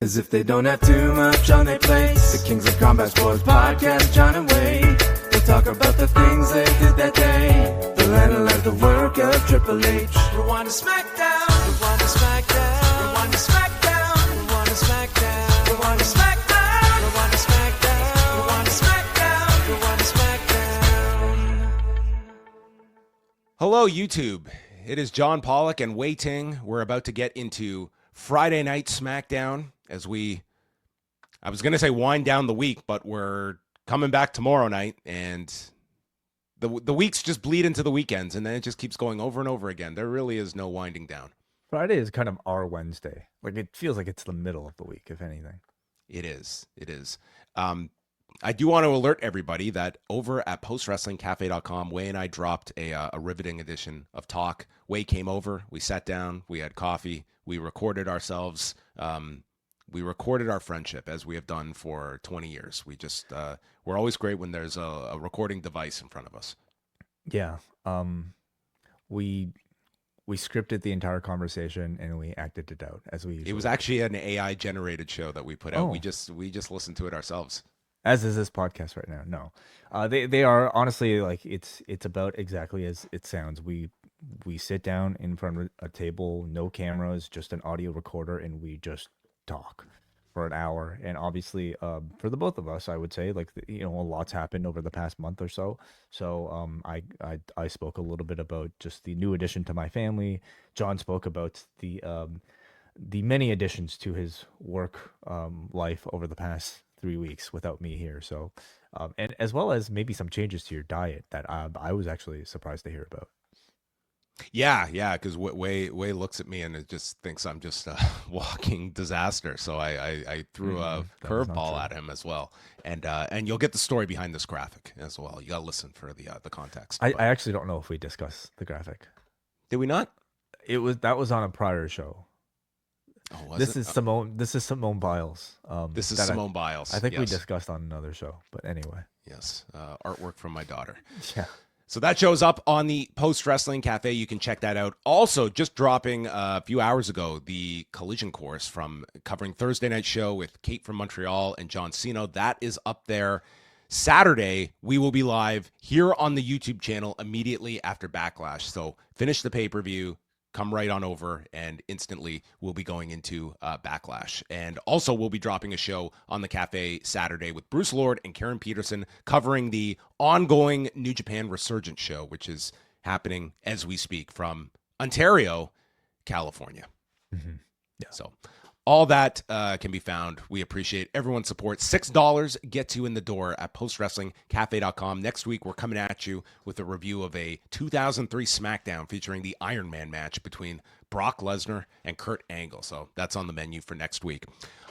As if they don't have too much on their plates. The Kings of Combat Sports Podcast, John and Wade. They talk about the things they did that day. They'll analyze the work of Triple H. Rewind to SmackDown. Rewind to SmackDown. Rewind to SmackDown. Rewind to SmackDown. Rewind to SmackDown. Rewind to SmackDown. Rewind to SmackDown. Rewind to SmackDown. Hello, YouTube. It is John Pollock and Wai Ting. We're about to get into Friday Night SmackDown as I was going to say wind down the week, but we're coming back tomorrow night, and the weeks just bleed into the weekends, and then it just keeps going over and over again. There really is no winding down. Friday is kind of our Wednesday. Like, it feels like it's the middle of the week, if anything. It is. I do want to alert everybody that over at postwrestlingcafe.com, Wai and I dropped a riveting edition of Talk. Wai came over, we sat down, we had coffee, we recorded ourselves. We recorded our friendship as we have done for 20 years. We just, we're always great when there's a recording device in front of us. Yeah. We scripted the entire conversation and we acted it out as we usually It was actually an AI generated show that we put out. Oh. We just listened to it ourselves. As is this podcast right now. No, they are honestly like it's about exactly as it sounds. We sit down in front of a table, no cameras, just an audio recorder, and we just talk for an hour. And obviously, for the both of us, I would say like a lot's happened over the past month or so. So I spoke a little bit about just the new addition to my family. John spoke about the many additions to his work life over the past 3 weeks without me here. So, and as well as maybe some changes to your diet that I was actually surprised to hear about. Yeah, because Wai looks at me and it just thinks I'm just a walking disaster. So I threw a curveball at him as well, and you'll get the story behind this graphic as well. You got to listen for the context. I actually don't know if we discussed the graphic. Did we not? That was on a prior show. Oh, This is Simone Biles. This is Simone Biles. I think yes. we discussed on another show, but anyway. Yes, artwork from my daughter. Yeah. So that shows up on the Post Wrestling Cafe. You can check that out. Also, just dropping a few hours ago, the Collision course from covering Thursday night show with Kate from Montreal and John Cena. That is up there. Saturday, we will be live here on the YouTube channel immediately after Backlash. So finish the pay-per-view, come right on over, and instantly we'll be going into Backlash. And also we'll be dropping a show on the Cafe Saturday with Bruce Lord and Karen Peterson covering the ongoing New Japan Resurgence show, which is happening as we speak from Ontario, California. Mm-hmm. Yeah. So all that can be found. We appreciate everyone's support. $6 gets you in the door at postwrestlingcafe.com. Next week, we're coming at you with a review of a 2003 SmackDown featuring the Iron Man match between Brock Lesnar and Kurt Angle. So that's on the menu for next week.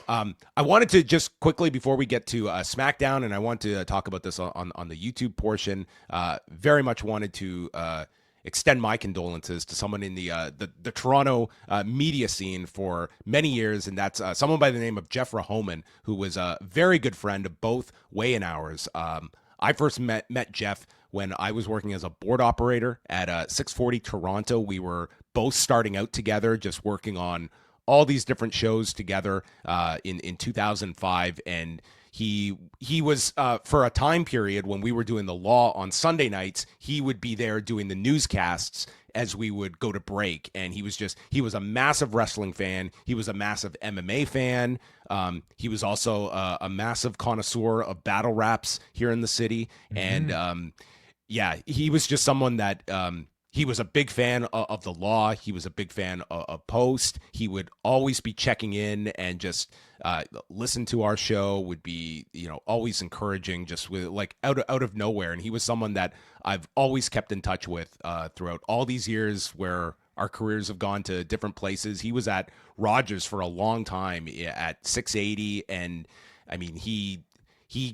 I wanted to just quickly, before we get to SmackDown, and I want to talk about this on the YouTube portion, very much wanted to extend my condolences to someone in the Toronto media scene for many years, and that's someone by the name of Geoff Rohoman, who was a very good friend of both Wai and ours. I first met Geoff when I was working as a board operator at 640 Toronto. We were both starting out together, just working on all these different shows together in 2005, and he was for a time period when we were doing the Law on Sunday nights, he would be there doing the newscasts as we would go to break. And he was a massive wrestling fan. He was a massive MMA fan. He was also a massive connoisseur of battle raps here in the city. Mm-hmm. And he was just someone that he was a big fan of the Law. He was a big fan of Post. He would always be checking in and just listen to our show, would be, always encouraging, just with like out of nowhere. And he was someone that I've always kept in touch with throughout all these years where our careers have gone to different places. He was at Rogers for a long time at 680. And I mean, he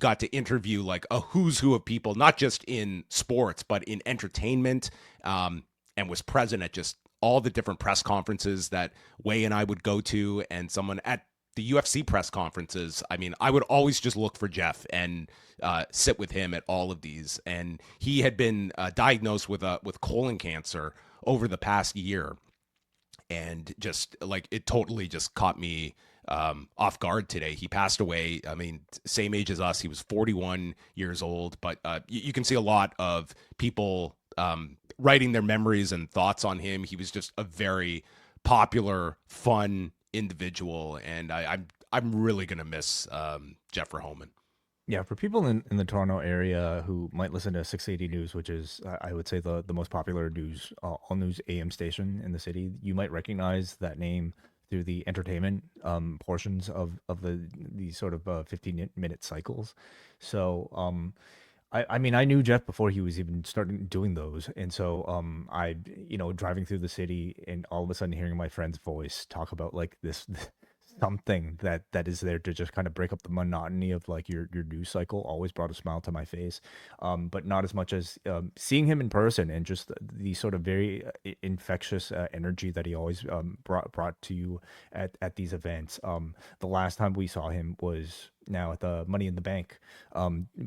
got to interview like a who's who of people, not just in sports, but in entertainment, and was present at just all the different press conferences that Wai and I would go to, and someone at the UFC press conferences. I mean, I would always just look for Geoff and sit with him at all of these. And he had been diagnosed with colon cancer over the past year. And just like, it totally just caught me off guard today. He passed away. I mean, same age as us. He was 41 years old, but you can see a lot of people writing their memories and thoughts on him. He was just a very popular, fun individual, and I'm really gonna miss Geoff Rohoman. Yeah, for people in the Toronto area who might listen to 680 News, which is, I would say, the most popular news, all news AM station in the city, you might recognize that name through the entertainment portions of the sort of 15-minute cycles. So, I mean, I knew Geoff before he was even starting doing those. And so, driving through the city and all of a sudden hearing my friend's voice talk about like this something that is there to just kind of break up the monotony of like your news cycle always brought a smile to my face. But not as much as seeing him in person and just the sort of very infectious energy that he always brought to you at these events. The last time we saw him was now at the Money in the Bank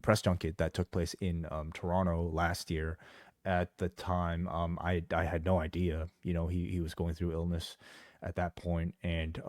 press junket that took place in Toronto last year. At the time, I had no idea, he was going through illness at that point, and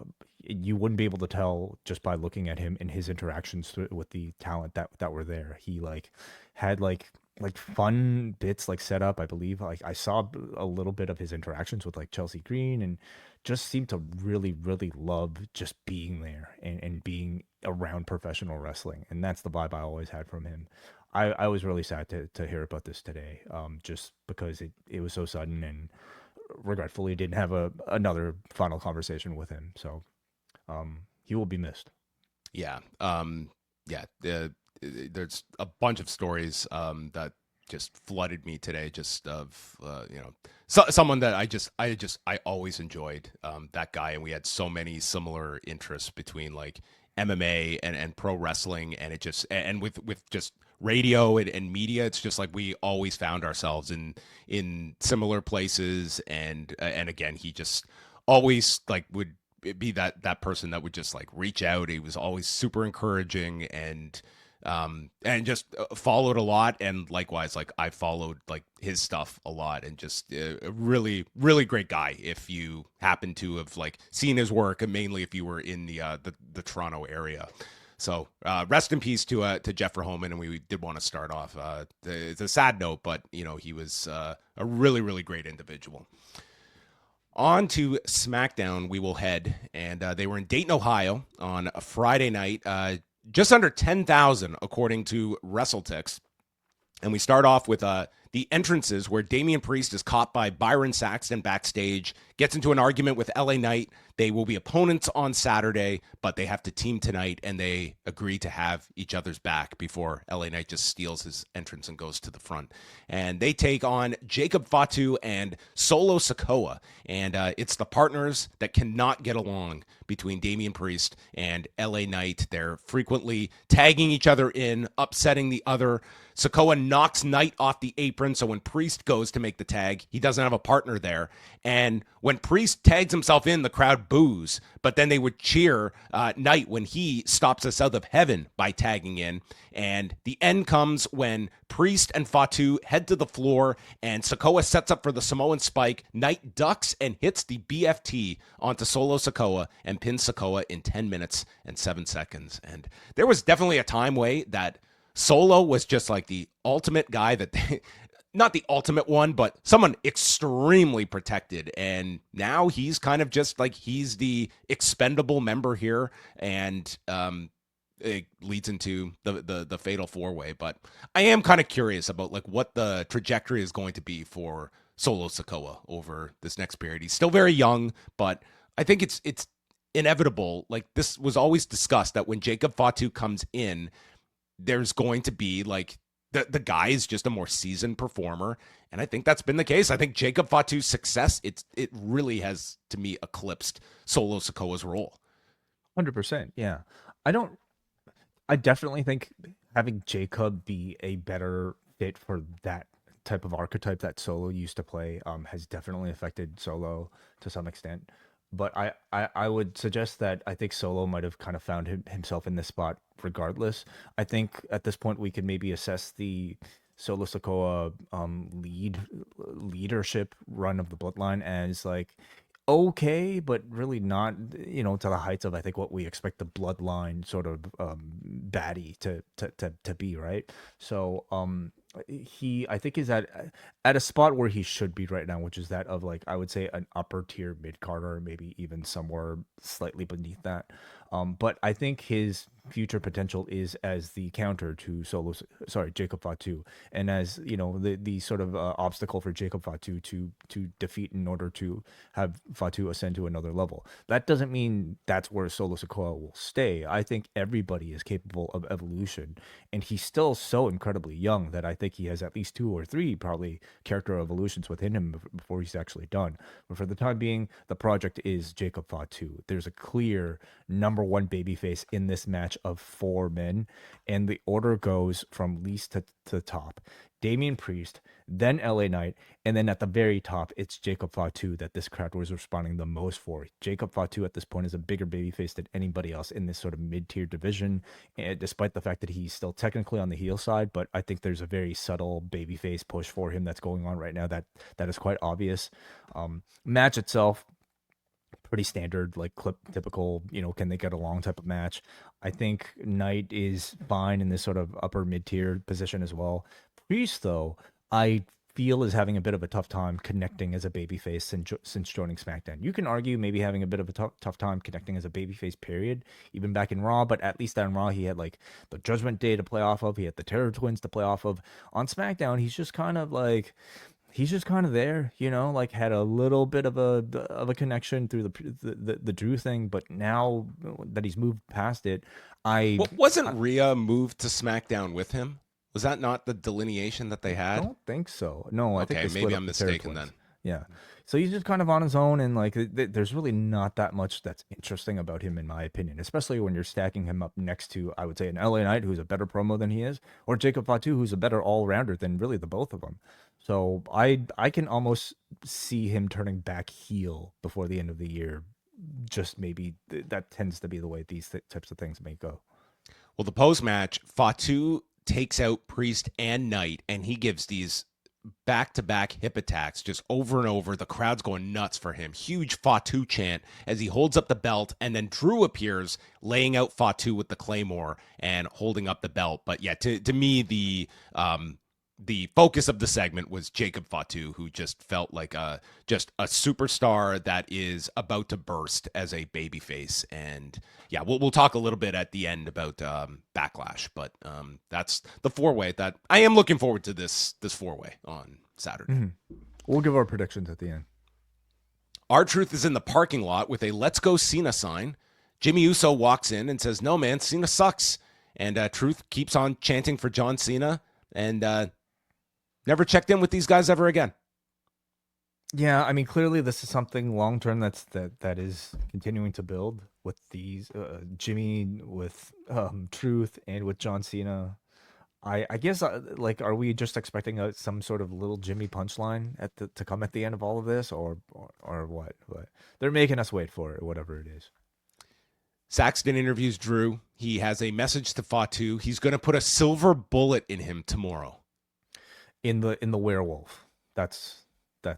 you wouldn't be able to tell just by looking at him and his interactions with the talent that were there. He like had like fun bits like set up. I believe like I saw a little bit of his interactions with like Chelsea Green, and just seemed to really love just being there and being around professional wrestling. And that's the vibe I always had from him. I was really sad to hear about this today, just because it was so sudden, and regretfully didn't have another final conversation with him. So he will be missed. Yeah. There's a bunch of stories that just flooded me today, just of someone that I always enjoyed, that guy, and we had so many similar interests between like MMA and pro wrestling, and it just, and with just radio and media, it's just like we always found ourselves in similar places, and again, he just always like would be that person that would just like reach out. He was always super encouraging, and just followed a lot, and likewise, like I followed like his stuff a lot, and just a really great guy. If you happen to have like seen his work, and mainly if you were in the Toronto area. So rest in peace to Geoff Rohoman, and we did want to start off. It's a sad note, but he was a really great individual. On to SmackDown we will head, and they were in Dayton, Ohio on a Friday night. Just under 10,000 according to WrestleTix. And we start off with the entrances, where Damian Priest is caught by Byron Saxton backstage, gets into an argument with LA Knight. They will be opponents on Saturday, but they have to team tonight, and they agree to have each other's back before LA Knight just steals his entrance and goes to the front. And they take on Jacob Fatu and Solo Sikoa, and it's the partners that cannot get along between Damian Priest and LA Knight. They're frequently tagging each other in, upsetting the other. Sikoa knocks Knight off the apron, so when Priest goes to make the tag, he doesn't have a partner there. And when Priest tags himself in, the crowd boos, but then they would cheer Knight when he stops us out of heaven by tagging in. And the end comes when Priest and Fatu head to the floor, and Sikoa sets up for the Samoan spike. Knight ducks and hits the BFT onto Solo Sikoa and pins Sikoa in 10 minutes and 7 seconds. And there was definitely a time way that Solo was just like the ultimate guy that they, not the ultimate one, but someone extremely protected. And now he's kind of just like, he's the expendable member here. And it leads into the fatal four-way. But I am kind of curious about like what the trajectory is going to be for Solo Sikoa over this next period. He's still very young, but I think it's inevitable. Like, this was always discussed that when Jacob Fatu comes in, there's going to be like the guy is just a more seasoned performer, and I think that's been the case. I think Jacob Fatu's success, it really has, to me, eclipsed Solo Sikoa's role. 100%. Yeah, I definitely think having Jacob be a better fit for that type of archetype that Solo used to play has definitely affected Solo to some extent. But I would suggest that I think Solo might have kind of found himself in this spot regardless. I think at this point we could maybe assess the Solo Sikoa leadership run of the Bloodline as like okay, but really not, to the heights of I think what we expect the bloodline sort of baddie to be, right? So he I think is at a spot where he should be right now, which is that of like I would say an upper tier mid carder, maybe even somewhere slightly beneath that. But I think his future potential is as the counter to Jacob Fatu, and as the sort of obstacle for Jacob Fatu to defeat in order to have Fatu ascend to another level. That doesn't mean that's where Solo Sikoa will stay. I think everybody is capable of evolution, and he's still so incredibly young that I think he has at least 2 or 3 probably character evolutions within him before he's actually done. But for the time being, the project is Jacob Fatu. There's a clear number one babyface in this match of 4 men, and the order goes from least to top. Damian Priest, then LA Knight, and then at the very top, it's Jacob Fatu that this crowd was responding the most for. Jacob Fatu at this point is a bigger babyface than anybody else in this sort of mid-tier division, and despite the fact that he's still technically on the heel side, but I think there's a very subtle babyface push for him that's going on right now that is quite obvious. Match itself, pretty standard, like clip typical, can they get along type of match. I think Knight is fine in this sort of upper mid-tier position as well. Priest, though, I feel is having a bit of a tough time connecting as a babyface since joining SmackDown. You can argue maybe having a bit of a tough time connecting as a babyface, period, even back in Raw, but at least on Raw, he had like the Judgment Day to play off of. He had the Terror Twins to play off of. On SmackDown, he's just kind of there, like had a little bit of a connection through the Drew thing, but now that he's moved past it, wasn't Rhea moved to SmackDown with him? Was that not the delineation that they had? I don't think so. No, I think maybe I'm mistaken then. Yeah. So he's just kind of on his own, and like there's really not that much that's interesting about him, in my opinion, especially when you're stacking him up next to, I would say, an LA Knight who's a better promo than he is, or Jacob Fatu who's a better all-rounder than really the both of them. So I can almost see him turning back heel before the end of the year. Just maybe that tends to be the way these types of things may go. Well, the post-match, Fatu takes out Priest and Knight, and he gives these back-to-back hip attacks just over and over. The crowd's going nuts for him. Huge Fatu chant as he holds up the belt, and then Drew appears laying out Fatu with the Claymore and holding up the belt. But yeah, to me, the focus of the segment was Jacob Fatu, who just felt like just a superstar that is about to burst as a babyface. And yeah, we'll talk a little bit at the end about Backlash, but that's the 4-way that I am looking forward to this 4-way on Saturday. Mm-hmm. We'll give our predictions at the end. R-Truth is in the parking lot with a "Let's Go Cena" sign. Jimmy Uso walks in and says, "No, man, Cena sucks." And Truth keeps on chanting for John Cena, and never checked in with these guys ever again. Yeah, I mean, clearly this is something long term that is continuing to build with these Jimmy, with Truth, and with John Cena. I guess like, are we just expecting some sort of little Jimmy punchline to come at the end of all of this, or what? But they're making us wait for it, whatever it is. Saxton interviews Drew. He has a message to Fatu. He's going to put a silver bullet in him tomorrow. In the werewolf. That's the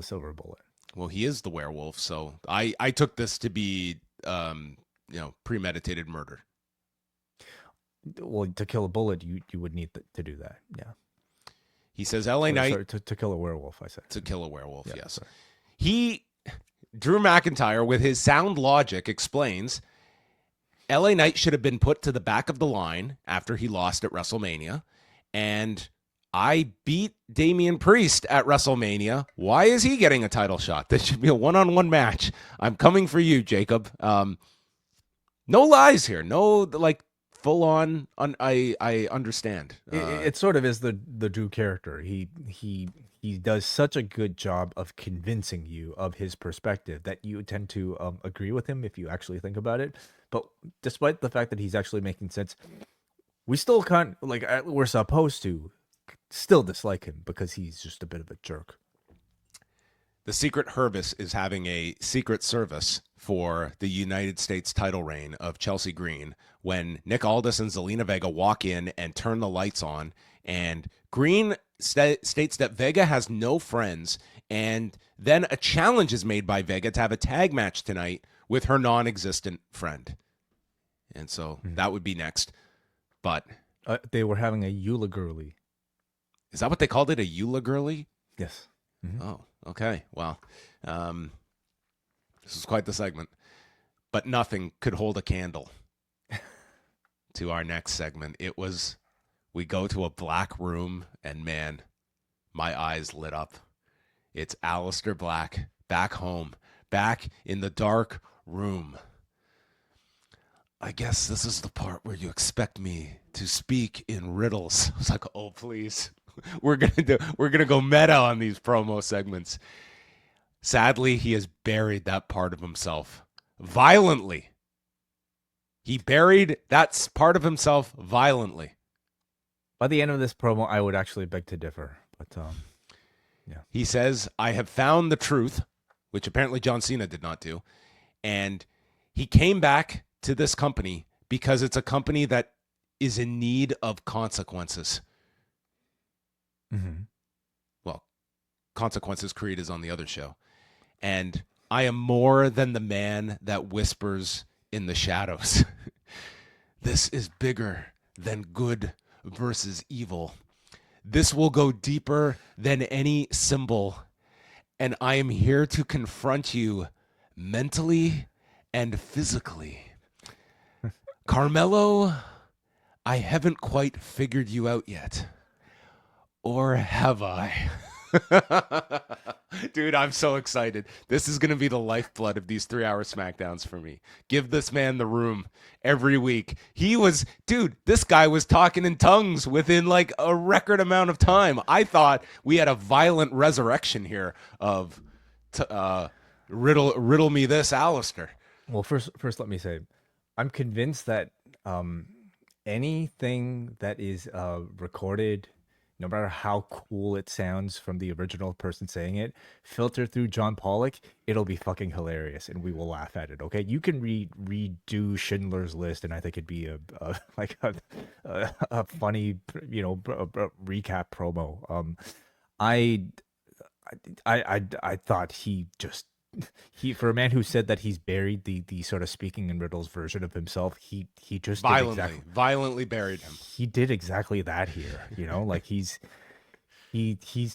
silver bullet. Well, he is the werewolf, so I took this to be premeditated murder. Well, to kill a bullet, you would need to do that. Yeah. He says LA Knight. Sorry, to kill a werewolf, I said. To kill a werewolf, yeah, yes. Sorry. Drew McIntyre, with his sound logic, explains LA Knight should have been put to the back of the line after he lost at WrestleMania, and I beat Damian Priest at WrestleMania. Why is he getting a title shot? This should be a one-on-one match. I'm coming for you, Jacob. No lies here. No, like, full on. I understand. It sort of is the Drew character. He does such a good job of convincing you of his perspective that you tend to agree with him if you actually think about it. But despite the fact that he's actually making sense, we still can't, like, we're supposed to still dislike him because he's just a bit of a jerk. The Secret Hervis is having a secret service for the United States title reign of Chelsea Green when Nick Aldis and Zelina Vega walk in and turn the lights on, and Green states that Vega has no friends And then a challenge is made by Vega to have a tag match tonight with her non-existent friend. And so that would be next. But they were having a Eula girly. Is that what they called it? A Eula girly? Yes. Oh, okay. Well, this is quite the segment. But nothing could hold a candle to our next segment. We go to a black room, and man, my eyes lit up. It's Aleister Black back home, back in the dark room. I guess this is the part where you expect me to speak in riddles. I was like, oh, please. We're gonna go meta on these promo segments. Sadly, he has buried that part of himself violently. He buried that part of himself violently. By the end of this promo, I would actually beg to differ. But yeah. He says, I have found the truth, which apparently John Cena did not do. And he came back to this company because it's a company that is in need of consequences. Mm-hmm. Well, Consequences Creed is on the other show. And I am more than the man that whispers in the shadows. This is bigger than good versus evil. This will go deeper than any symbol. And I am here to confront you mentally and physically. Carmelo, I haven't quite figured you out yet. Or have I? Dude, I'm so excited. This is going to be the lifeblood of these 3-hour SmackDowns for me. Give this man the room every week. This guy was talking in tongues within like a record amount of time. I thought we had a violent resurrection here of riddle me this, Aleister. Well, first, let me say, I'm convinced that anything that is recorded, no matter how cool it sounds from the original person saying it, filtered through John Pollock, it'll be fucking hilarious, and we will laugh at it. Okay, you can redo Schindler's List, and I think it'd be a funny, recap promo. I thought for a man who said that he's buried the sort of speaking in riddles version of himself, he just violently buried him. He did exactly that here, like he's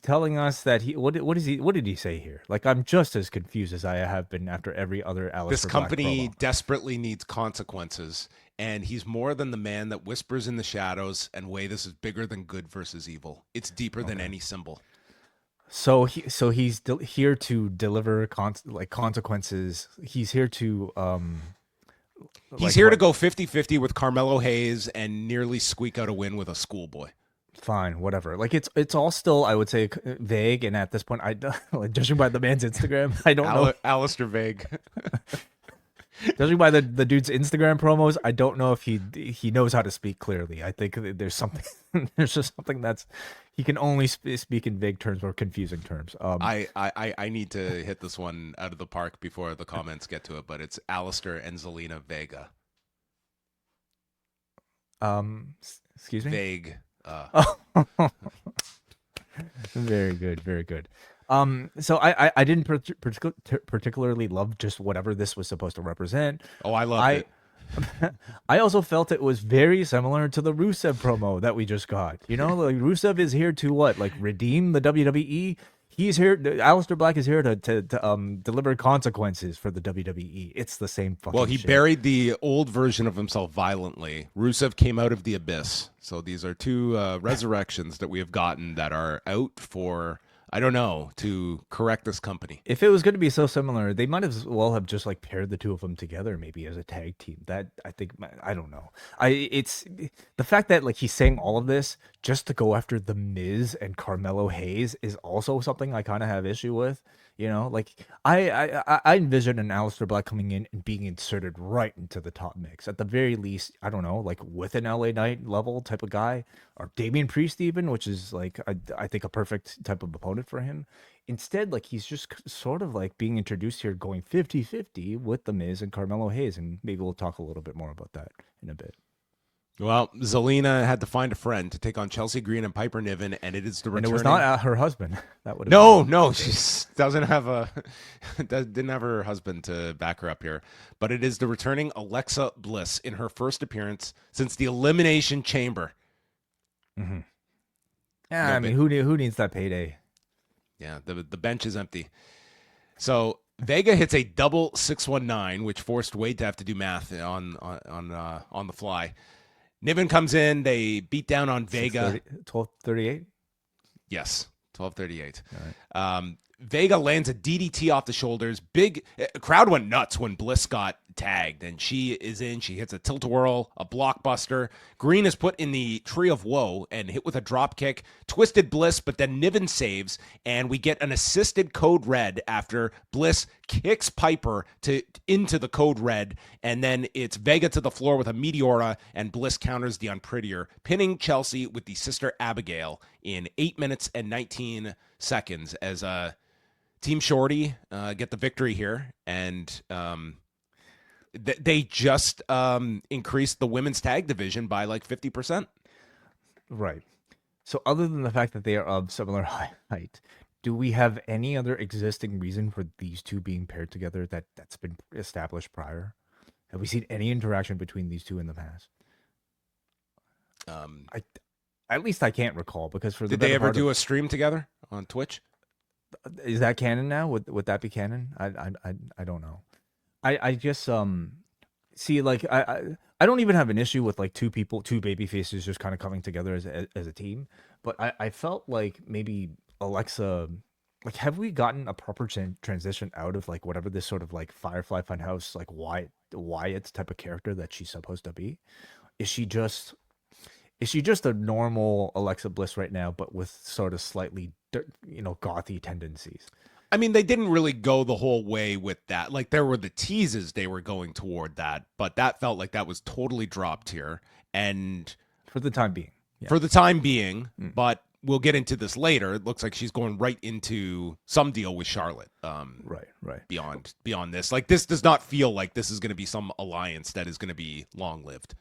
telling us that what did he say here? Like, I'm just as confused as I have been after every other Aleister This Black company promo. desperately needs consequences, and he's more than the man that whispers in the shadows and this is bigger than good versus evil. It's deeper than any symbol. So he's here to deliver consequences. He's here to he's here to go 50-50 with Carmelo Hayes and nearly squeak out a win with a schoolboy. Fine, whatever. Like, it's all still, I would say, vague, and at this point, judging by the man's Instagram, I don't know. Aleister vague. Judging by the dude's Instagram promos, I don't know if he knows how to speak clearly. I think there's just something that's he can only speak in vague terms or confusing terms. I need to hit this one out of the park before the comments get to it, but it's Aleister and Zelina Vega. Excuse me? Vague. Very good, very good. So I didn't particularly love just whatever this was supposed to represent. Oh, I loved it. I also felt it was very similar to the Rusev promo that we just got. Like, Rusev is here to redeem the WWE. He's here. Aleister Black is here to deliver consequences for the WWE. It's the same fucking Well, he shit. buried the old version of himself violently. Rusev came out of the abyss. So these are two resurrections that we have gotten that are out for, I don't know, to correct this company. If it was going to be so similar, they might as well have just paired the two of them together, maybe as a tag team. That I don't know. It's the fact that he's saying all of this just to go after the Miz and Carmelo Hayes is also something I kind of have issue with. I envision an Aleister Black coming in and being inserted right into the top mix. At the very least, I don't know, with an LA Knight level type of guy, or Damian Priest even, which is I think a perfect type of opponent for him. Instead, he's just sort of being introduced here, going 50-50 with the Miz and Carmelo Hayes, and maybe we'll talk a little bit more about that in a bit. Well, Zelina had to find a friend to take on Chelsea Green and Piper Niven, and it is the returning. And it was not her husband. That would have No, she doesn't have didn't have her husband to back her up here. But it is the returning Alexa Bliss in her first appearance since the Elimination Chamber. Mm-hmm. Yeah, I mean, who needs that payday? Yeah, the bench is empty. So Vega hits a double 619, which forced Wade to have to do math on the fly. Niven comes in. They beat down on Vega. 12:38? Yes, 12:38. Right. Vega lands a DDT off the shoulders. Big crowd went nuts when Bliss got tagged, and she is in. She hits a tilt-a-whirl, a blockbuster. Green is put in the Tree of Woe and hit with a drop kick. Twisted Bliss, but then Niven saves, and we get an assisted code red after Bliss kicks Piper into the code red, and then it's Vega to the floor with a Meteora, and Bliss counters the Unprettier, pinning Chelsea with the Sister Abigail in 8 minutes and 19 seconds as Team Shorty get the victory here, and they just increased the women's tag division by like 50%. Right. So other than the fact that they are of similar height, do we have any other existing reason for these two being paired together that's been established prior? Have we seen any interaction between these two in the past? At least I can't recall, because for the did they ever do a stream together on Twitch? Is that canon now? Would that be canon? I don't know. I just see, like, I don't even have an issue with like two baby faces just kind of coming together as a team, but I felt like maybe Alexa, like, have we gotten a proper transition out of like whatever this sort of like Firefly Funhouse like Wyatt type of character that she's supposed to be? Is she just a normal Alexa Bliss right now, but with sort of slightly gothy tendencies? I mean, they didn't really go the whole way with that. Like, there were the teases they were going toward that, but that felt like that was totally dropped here. And for the time being. Yeah. For the time being, but we'll get into this later. It looks like she's going right into some deal with Charlotte. Right. Beyond this. Like, this does not feel like this is going to be some alliance that is going to be long-lived.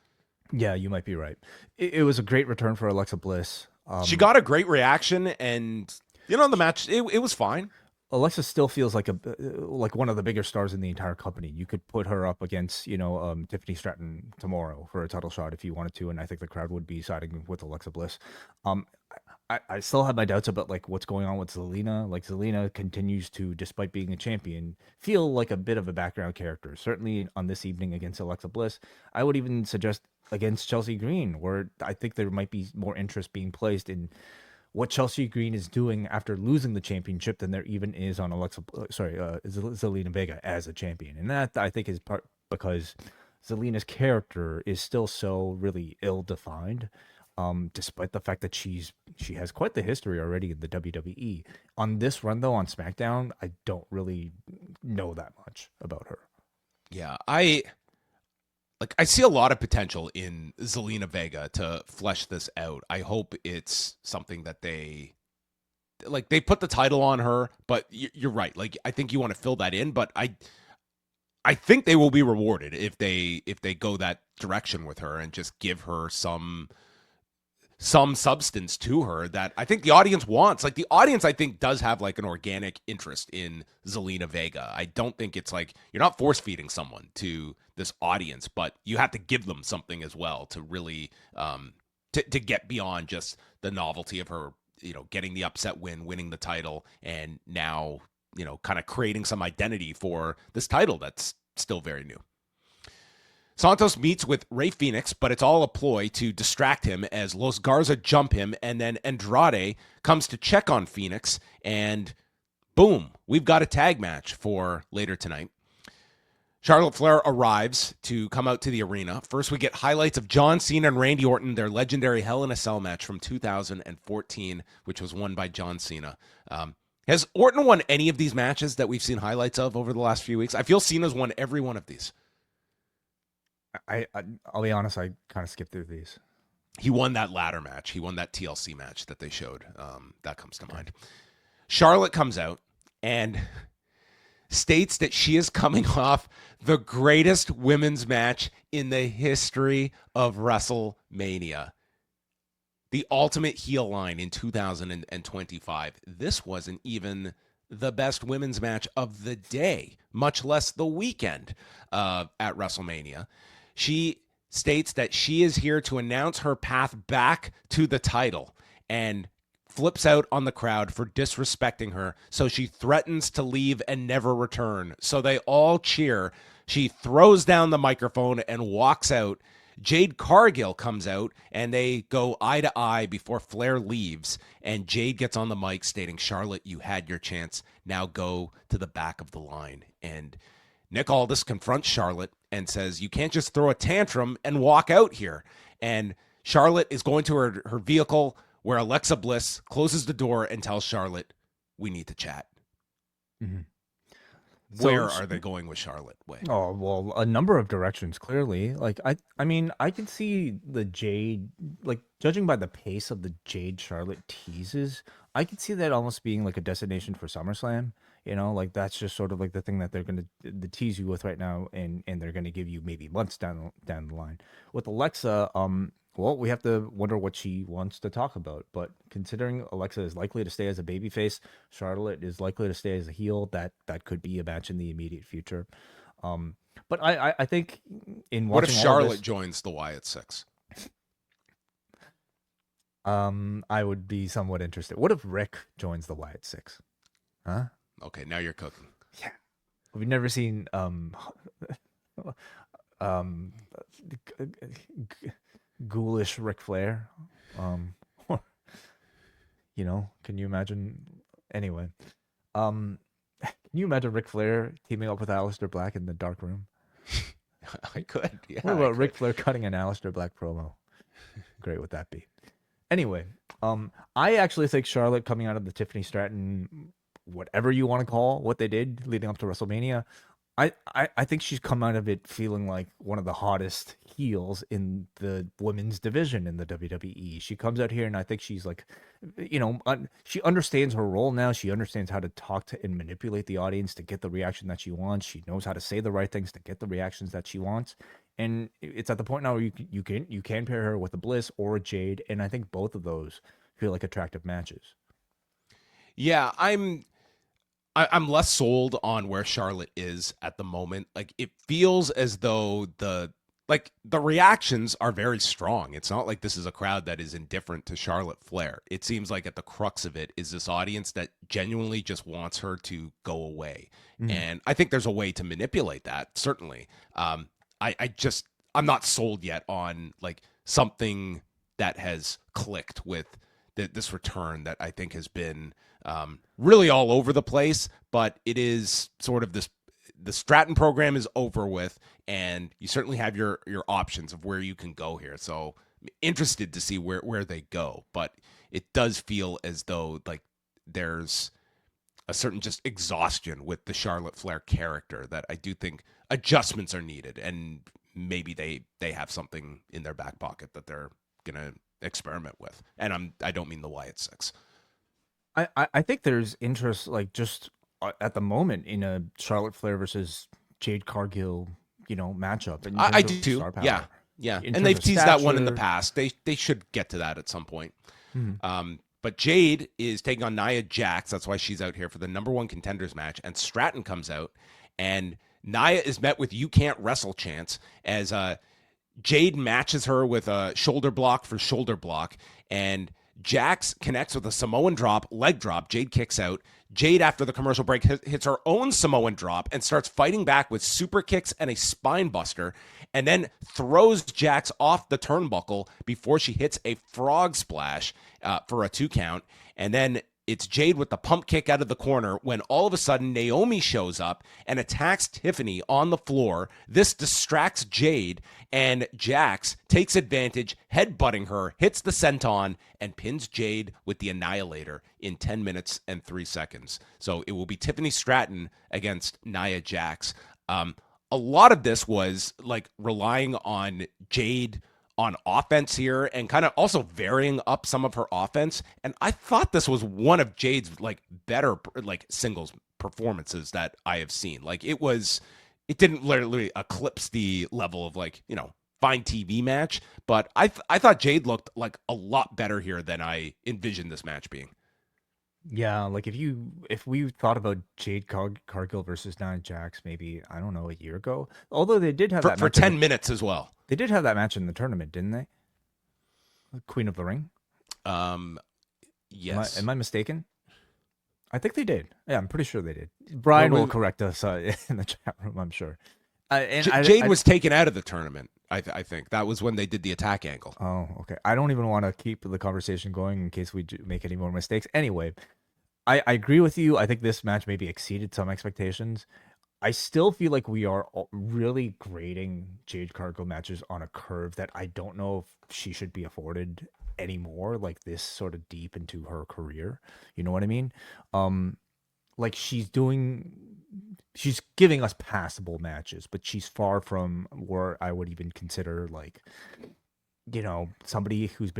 Yeah, you might be right. It was a great return for Alexa Bliss. She got a great reaction, and the match, it was fine. Alexa still feels like one of the bigger stars in the entire company. You could put her up against, Tiffany Stratton tomorrow for a title shot if you wanted to, and I think the crowd would be siding with Alexa Bliss. I still have my doubts about like what's going on with Zelina. Like, Zelina continues to, despite being a champion, feel like a bit of a background character. Certainly on this evening against Alexa Bliss. I would even suggest against Chelsea Green, where I think there might be more interest being placed in what Chelsea Green is doing after losing the championship than there even is on Zelina Vega as a champion. And that, I think, is part because Zelina's character is still so really ill-defined, despite the fact that she has quite the history already in the WWE. On this run, though, on SmackDown, I don't really know that much about her. Yeah, I see a lot of potential in Zelina Vega to flesh this out. I hope it's something that they put the title on her, but you're right. Like, I think you want to fill that in, but I think they will be rewarded if they go that direction with her and just give her some substance to her that I think the audience wants. Like, the audience, I think, does have like an organic interest in Zelina Vega. I don't think it's like you're not force feeding someone to this audience, but you have to give them something as well to really to get beyond just the novelty of her, getting the upset win, winning the title, and now, kind of creating some identity for this title that's still very new. Santos meets with Rey Fenix, but it's all a ploy to distract him as Los Garza jump him, and then Andrade comes to check on Fenix, and boom, we've got a tag match for later tonight. Charlotte Flair arrives to come out to the arena. First, we get highlights of John Cena and Randy Orton, their legendary Hell in a Cell match from 2014, which was won by John Cena. Has Orton won any of these matches that we've seen highlights of over the last few weeks? I feel Cena's won every one of these. I'll be honest, I kind of skipped through these. He won that ladder match. He won that TLC match that they showed. That comes to mind. Charlotte comes out, and states that she is coming off the greatest women's match in the history of WrestleMania. The Ultimate Heel line in 2025. This wasn't even the best women's match of the day, much less the weekend at WrestleMania. She states that she is here to announce her path back to the title and flips out on the crowd for disrespecting her. So she threatens to leave and never return. So they all cheer. She throws down the microphone and walks out. Jade Cargill comes out and they go eye to eye before Flair leaves. And Jade gets on the mic stating, "Charlotte, you had your chance. Now go to the back of the line." And Nick Aldis confronts Charlotte and says, "You can't just throw a tantrum and walk out here." And Charlotte is going to her vehicle where Alexa Bliss closes the door and tells Charlotte, "We need to chat." Mm-hmm. Where are they going with Charlotte? Oh, well, a number of directions, clearly. Like, I mean, I can see the Jade, like, judging by the pace of the Jade Charlotte teases, I could see that almost being like a destination for SummerSlam. You know, like, that's just sort of like the thing that they're going to tease you with right now, and they're going to give you maybe months down the line. With Alexa, well, we have to wonder what she wants to talk about. But considering Alexa is likely to stay as a babyface, Charlotte is likely to stay as a heel, that could be a match in the immediate future. But I think in watching, what if Charlotte joins the Wyatt Six? I would be somewhat interested. What if Rick joins the Wyatt Six? Huh? Okay, now you're cooking. Yeah, we've never seen ghoulish Ric Flair, or, you know, can you imagine? Anyway, can you imagine Ric Flair teaming up with Aleister Black in the dark room? I could. Yeah. What about Ric Flair cutting an Aleister Black promo? Great would that be? Anyway, I actually think Charlotte coming out of the Tiffany Stratton, whatever you want to call what they did leading up to WrestleMania, I think she's come out of it feeling like one of the hottest heels in the women's division in the WWE. She comes out here and I think she's like, you know, she understands her role now. She understands how to talk to and manipulate the audience to get the reaction that she wants. She knows how to say the right things to get the reactions that she wants. And it's at the point now where you can pair her with a Bliss or a Jade, and I think both of those feel like attractive matches. Yeah, I'm less sold on where Charlotte is at the moment. Like, it feels as though the reactions are very strong. It's not like this is a crowd that is indifferent to Charlotte Flair. It seems like at the crux of it is this audience that genuinely just wants her to go away. Mm-hmm. And I think there's a way to manipulate that, certainly. I'm not sold yet on like something that has clicked with this return that I think has been really all over the place, but it is sort of this, the Stratton program is over with, and you certainly have your options of where you can go here. So I'm interested to see where they go, but it does feel as though like there's a certain just exhaustion with the Charlotte Flair character that I do think adjustments are needed, and maybe they have something in their back pocket that they're going to experiment with. And I don't mean the Wyatt Six. I think there's interest, like, just at the moment in a Charlotte Flair versus Jade Cargill, you know, matchup. I do too. Yeah. And they've teased that one in the past. They should get to that at some point. Mm-hmm. But Jade is taking on Nia Jax. That's why she's out here for the #1 contenders match. And Stratton comes out, and Nia is met with "you can't wrestle" chants as Jade matches her with a shoulder block for shoulder block, and Jax connects with a Samoan drop, leg drop. Jade kicks out. Jade, after the commercial break, hits her own Samoan drop and starts fighting back with super kicks and a spine buster, and then throws Jax off the turnbuckle before she hits a frog splash for a 2 count. And then it's Jade with the pump kick out of the corner when all of a sudden Naomi shows up and attacks Tiffany on the floor. This distracts Jade, and Jax takes advantage, headbutting her, hits the senton, and pins Jade with the Annihilator in 10 minutes and 3 seconds. So it will be Tiffany Stratton against Nia Jax. A lot of this was like relying on Jade on offense here and kind of also varying up some of her offense. And I thought this was one of Jade's like better like singles performances that I have seen. Like it didn't literally eclipse the level of like, fine TV match, but I thought Jade looked like a lot better here than I envisioned this match being. Yeah, like if we thought about Jade Cargill versus Nia Jax, maybe I don't know, a year ago. Although they did have that For match 10 minutes as well. They did have that match in the tournament, didn't they? Queen of the Ring. Yes. Am I mistaken? I think they did. Yeah, I'm pretty sure they did. Brian will correct us in the chat room, I'm sure. Jade was taken out of the tournament. I think that was when they did the attack angle. Oh, okay. I don't even want to keep the conversation going in case we make any more mistakes. Anyway, I agree with you. I think this match maybe exceeded some expectations. I still feel like we are really grading Jade Cargill matches on a curve that I don't know if she should be afforded anymore, like this sort of deep into her career. You know what I mean? Like she's giving us passable matches, but she's far from where I would even consider like, somebody who's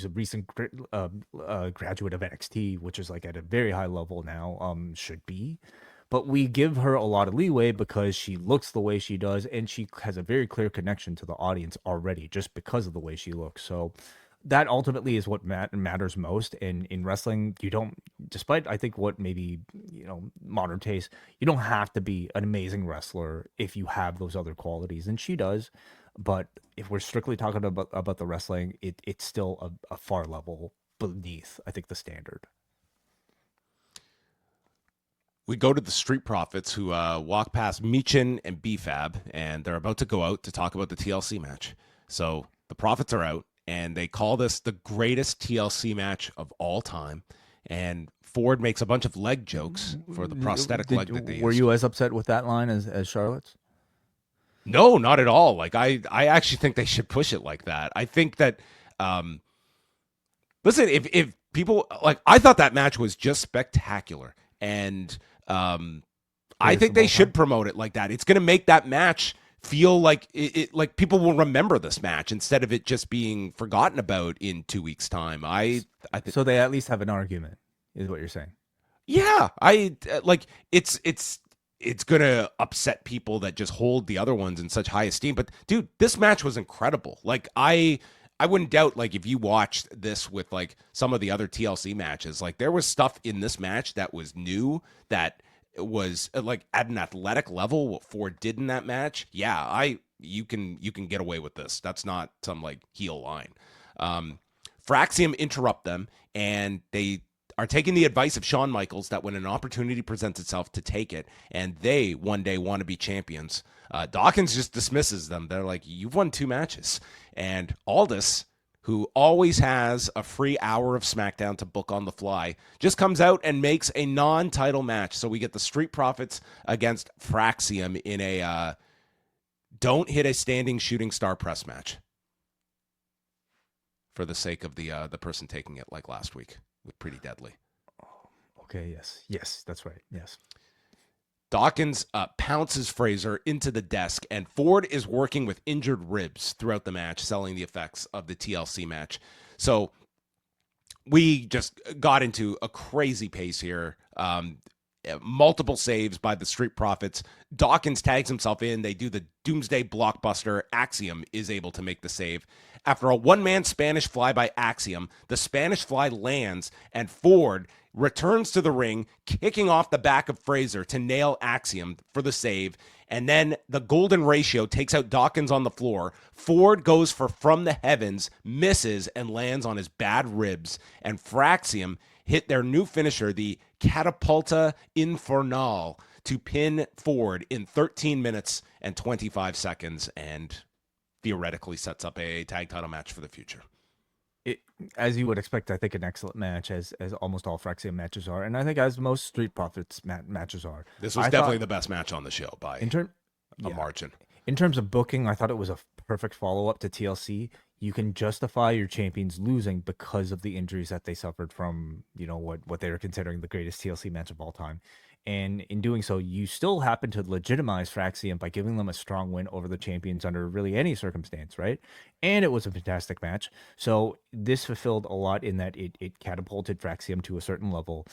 a recent graduate of NXT, which is like at a very high level now, should be. But we give her a lot of leeway because she looks the way she does, and she has a very clear connection to the audience already just because of the way she looks. So that ultimately is what matters most. And in wrestling, you don't, despite I think what maybe, modern taste, you don't have to be an amazing wrestler if you have those other qualities. And she does. But if we're strictly talking about the wrestling, it's still a far level beneath, I think, the standard. We go to the Street Profits, who walk past Michin and B-Fab, and they're about to go out to talk about the TLC match. So the Profits are out, and they call this the greatest TLC match of all time. And Ford makes a bunch of leg jokes for the prosthetic leg that they used. Were you as upset with that line as Charlotte's? No, not at all. Like I actually think they should push it like that. I think that, listen, if people like, I thought that match was just spectacular, and I think they should promote it like that. It's going to make that match feel like it like people will remember this match instead of it just being forgotten about in 2 weeks' time. I think so. They at least have an argument, is what you're saying. Yeah, like it's gonna upset people that just hold the other ones in such high esteem. But dude, this match was incredible. Like I wouldn't doubt, like, if you watched this with like some of the other TLC matches, like there was stuff in this match that was new, that was like at an athletic level. What Ford did in that match, yeah, you can get away with this. That's not some like heel line. Fraxiom interrupt them, and they are taking the advice of Shawn Michaels that when an opportunity presents itself, to take it, and they one day want to be champions. Dawkins just dismisses them. They're like, you've won 2 matches. And Aldis, who always has a free hour of SmackDown to book on the fly, just comes out and makes a non-title match. So we get the Street Profits against Fraxiom in a don't hit a standing shooting star press match, for the sake of the person taking it, like last week with Pretty Deadly. Okay, yes, that's right, yes. Dawkins pounces Fraser into the desk, and Ford is working with injured ribs throughout the match, selling the effects of the TLC match. So we just got into a crazy pace here. Multiple saves by the Street Profits. Dawkins tags himself in. They do the Doomsday Blockbuster. Axiom is able to make the save. After a one-man Spanish fly by Axiom, the Spanish fly lands, and Ford returns to the ring, kicking off the back of Fraser to nail Axiom for the save. And then the golden ratio takes out Dawkins on the floor. Ford goes for From the Heavens, misses, and lands on his bad ribs. And Fraxiom hit their new finisher, the Catapulta Infernal, to pin Ford in 13 minutes and 25 seconds, and theoretically sets up a tag title match for the future. As you would expect, I think an excellent match, as almost all Fraxiom matches are, and I think as most Street Profits matches are. This was definitely the best match on the show by a margin. In terms of booking, I thought it was a perfect follow-up to TLC. You can justify your champions losing because of the injuries that they suffered from, what they were considering the greatest TLC match of all time. And in doing so, you still happen to legitimize Fraxiom by giving them a strong win over the champions under really any circumstance, right? And it was a fantastic match. So this fulfilled a lot in that it catapulted Fraxiom to a certain level.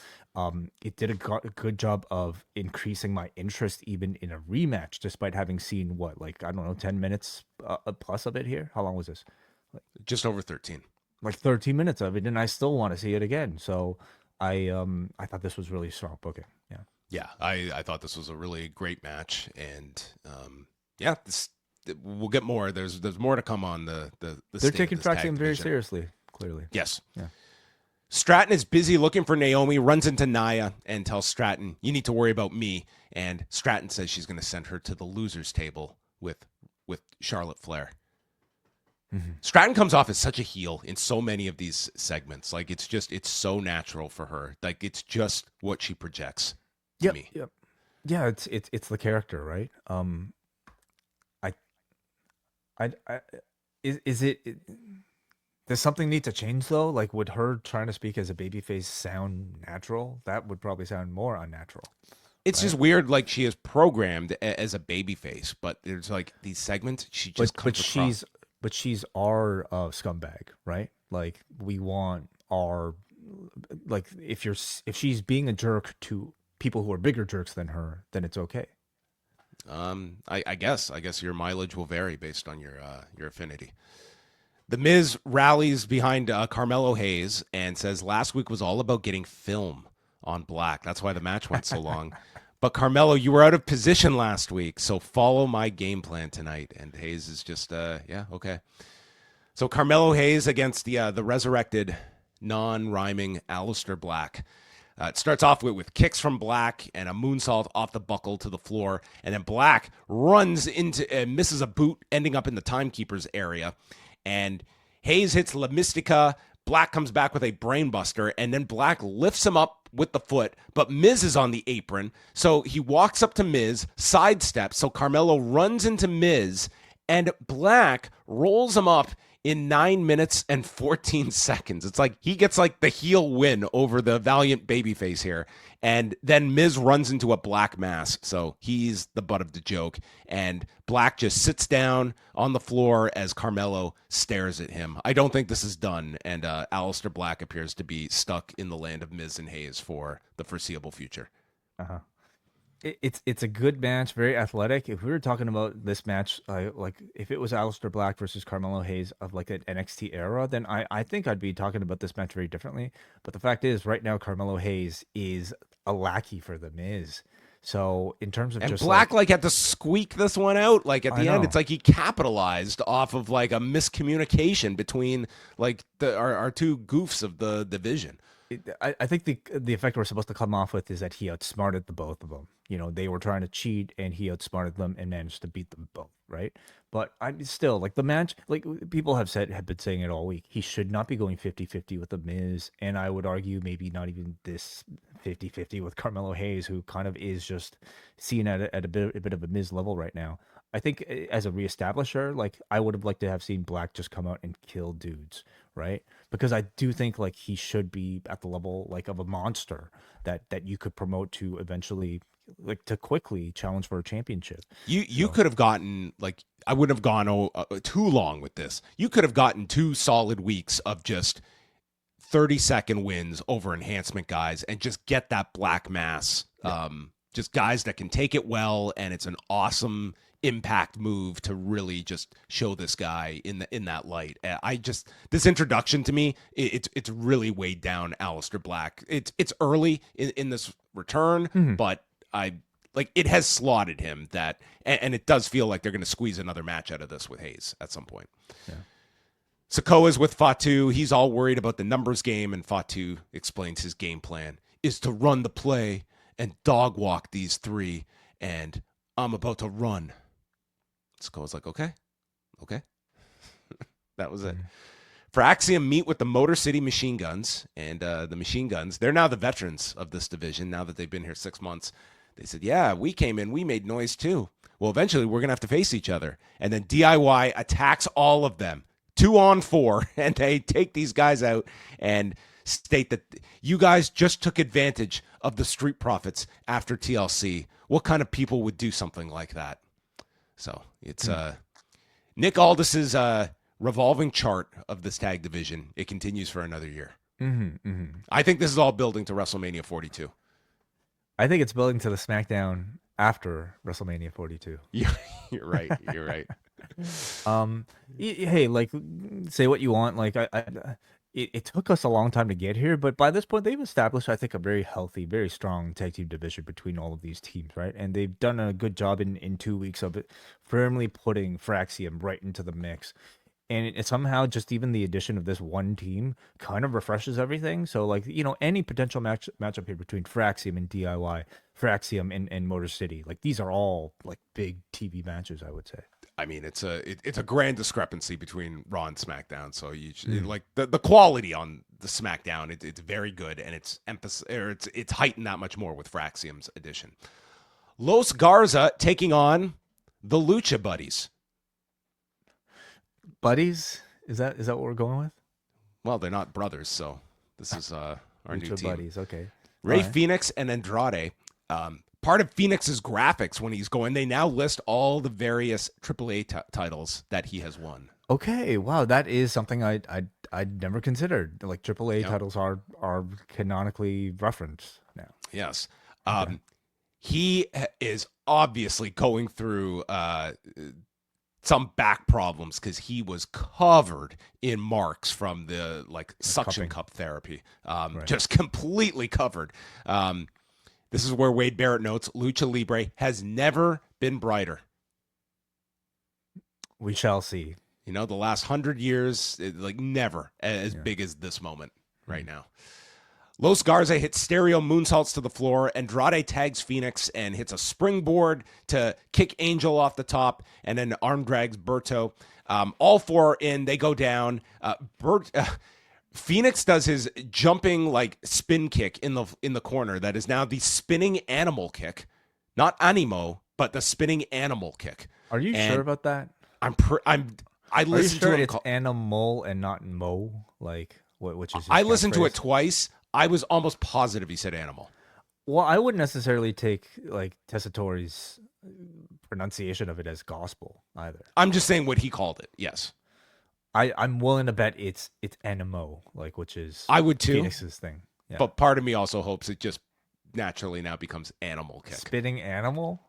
It did a good job of increasing my interest even in a rematch, despite having seen what, like, I don't know, 10 minutes plus of it here. How long was this? Just over 13. Like 13 minutes of it, and I still want to see it again. So I thought this was really strong booking. Yeah. Yeah, I thought this was a really great match, and we'll get more. There's more to come on the They're taking Fraxiom very seriously, clearly. Yes. Yeah. Stratton is busy looking for Naomi, runs into Nia and tells Stratton, "You need to worry about me." And Stratton says she's going to send her to the losers table with Charlotte Flair. Mm-hmm. Stratton comes off as such a heel in so many of these segments. Like, it's so natural for her. Like, it's just what she projects. Yep, me. yep. Yeah, it's the character, right? Is it does something need to change though? Like, would her trying to speak as a babyface sound natural? That would probably sound more unnatural. It's just weird. Like, she is programmed as a babyface, but there's like these segments she just comes across. But she's our scumbag, right? Like, we want our, like, if she's being a jerk to people who are bigger jerks than her, then it's okay. I guess your mileage will vary based on your affinity. The Miz rallies behind Carmelo Hayes and says last week was all about getting film on Black. That's why the match went so long. But Carmelo, you were out of position last week, so follow my game plan tonight. And Hayes is just, okay. So Carmelo Hayes against the resurrected, non-rhyming Aleister Black. It starts off with kicks from Black and a moonsault off the buckle to the floor. And then Black runs into, misses a boot, ending up in the timekeeper's area. And Hayes hits La Mystica. Black comes back with a brainbuster, and then Black lifts him up with the foot, but Miz is on the apron, so he walks up to Miz, sidesteps, so Carmelo runs into Miz, and Black rolls him up in 9 minutes and 14 seconds. It's like he gets like the heel win over the valiant babyface here. And then Miz runs into a Black mass. So he's the butt of the joke. And Black just sits down on the floor as Carmelo stares at him. I don't think this is done. And Aleister Black appears to be stuck in the land of Miz and Hayes for the foreseeable future. Uh-huh. It's a good match, very athletic. If we were talking about this match, like if it was Aleister Black versus Carmelo Hayes of like an NXT era, then I think I'd be talking about this match very differently. But the fact is, right now, Carmelo Hayes is a lackey for the Miz. So in terms of just Black like had to squeak this one out. Like at the end, it's like he capitalized off of like a miscommunication between like our two goofs of the division. I think the effect we're supposed to come off with is that he outsmarted the both of them. You know, they were trying to cheat, and he outsmarted them and managed to beat them both, right? But I'm still, like, the match, like people have been saying it all week, he should not be going 50-50 with The Miz, and I would argue maybe not even this 50-50 with Carmelo Hayes, who kind of is just seen at a bit of a Miz level right now. I think as a reestablisher, like, I would have liked to have seen Black just come out and kill dudes, right? Because I do think like he should be at the level like of a monster that you could promote to eventually, like, to quickly challenge for a championship. You could have gotten, like, I wouldn't have gone too long with this. You could have gotten 2 solid weeks of just 30-second wins over enhancement guys and just get that Black mass. Yeah. Just guys that can take it well, and it's an awesome impact move to really just show this guy in that light. This introduction to me, it's really weighed down Aleister Black. It's early in this return, but it has slotted him that, and it does feel like they're going to squeeze another match out of this with Hayes at some point. Yeah. Sikoa's with Fatu. He's all worried about the numbers game, and Fatu explains his game plan is to run the play and dog walk these 3, and I'm about to run. Sikoa's like, okay. That was it. Fraxiom meet with the Motor City Machine Guns, and the Machine Guns, they're now the veterans of this division now that they've been here 6 months. They said, yeah, we came in, we made noise too. Well, eventually we're going to have to face each other. And then DIY attacks all of them, 2-on-4, and they take these guys out and state that you guys just took advantage of the Street Profits after TLC. What kind of people would do something like that? So it's Nick Aldis's revolving chart of this tag division. It continues for another year. I think this is all building to WrestleMania 42. I think it's building to the SmackDown after WrestleMania 42. You're right. You're right. Hey, like, say what you want. Like, it took us a long time to get here, but by this point, they've established, I think, a very healthy, very strong tag team division between all of these teams, right? And they've done a good job in 2 weeks of it, firmly putting Fraxiom right into the mix. And it somehow just even the addition of this one team kind of refreshes everything. So, like, you know, any potential matchup here between Fraxiom and DIY, Fraxiom and Motor City, like, these are all like big TV matches, I would say. I mean, it's a grand discrepancy between Raw and SmackDown. So like the quality on the SmackDown, it's very good, and it's heightened that much more with Fraxiom's addition. Los Garza taking on the Lucha Buddies. Buddies? Is that what we're going with? Well, they're not brothers, so this is our new team. Buddies, okay. Ray Fenix and Andrade. Part of Phoenix's graphics when he's going, they now list all the various AAA titles that he has won. Okay, wow, that is something I'd never considered. Like AAA titles are canonically referenced now. Yes. He is obviously going through some back problems because he was covered in marks from the suction cup therapy. Just completely covered. This is where Wade Barrett notes, Lucha Libre has never been brighter. We shall see. You know, the last 100 years, never as big as this moment right now. Los Garza hits stereo moonsaults to the floor. Andrade tags Fenix and hits a springboard to kick Angel off the top, and then arm drags Berto. All four in, they go down. Fenix does his jumping spin kick in the corner. That is now the spinning animal kick, not animo, but the spinning animal kick. Are you sure about that? I listened to it. It's animal and not mo, which is. I listened to it twice. I was almost positive he said animal. Well, I wouldn't necessarily take Tessatori's pronunciation of it as gospel either. I'm just saying what he called it. Yes. I'm willing to bet it's animo, which is I would too. Phoenix's thing. Yeah. But part of me also hopes it just naturally now becomes animal kick. Spitting animal?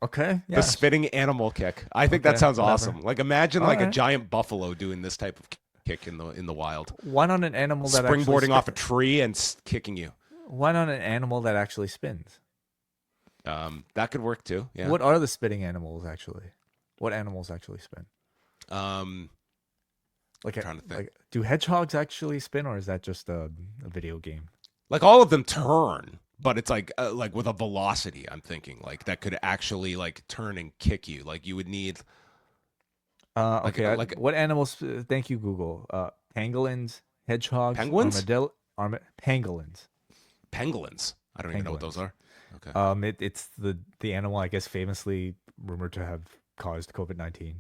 Okay. Yeah. The spitting animal kick. I think that sounds awesome. Imagine a giant buffalo doing this type of kick in the wild. Why not an animal that springboarding off a tree and kicking you? Why not an animal that actually spins? That could work too. Yeah. What are the spitting animals actually? What animals actually spin? Trying to think. Do hedgehogs actually spin, or is that just a video game? All of them turn, but it's with a velocity. I'm thinking that could actually turn and kick you. You would need. What animals? Thank you, Google. Pangolins, hedgehogs, penguins, pangolins. Pangolins. I don't even know what those are. Okay. It's the animal I guess famously rumored to have caused COVID-19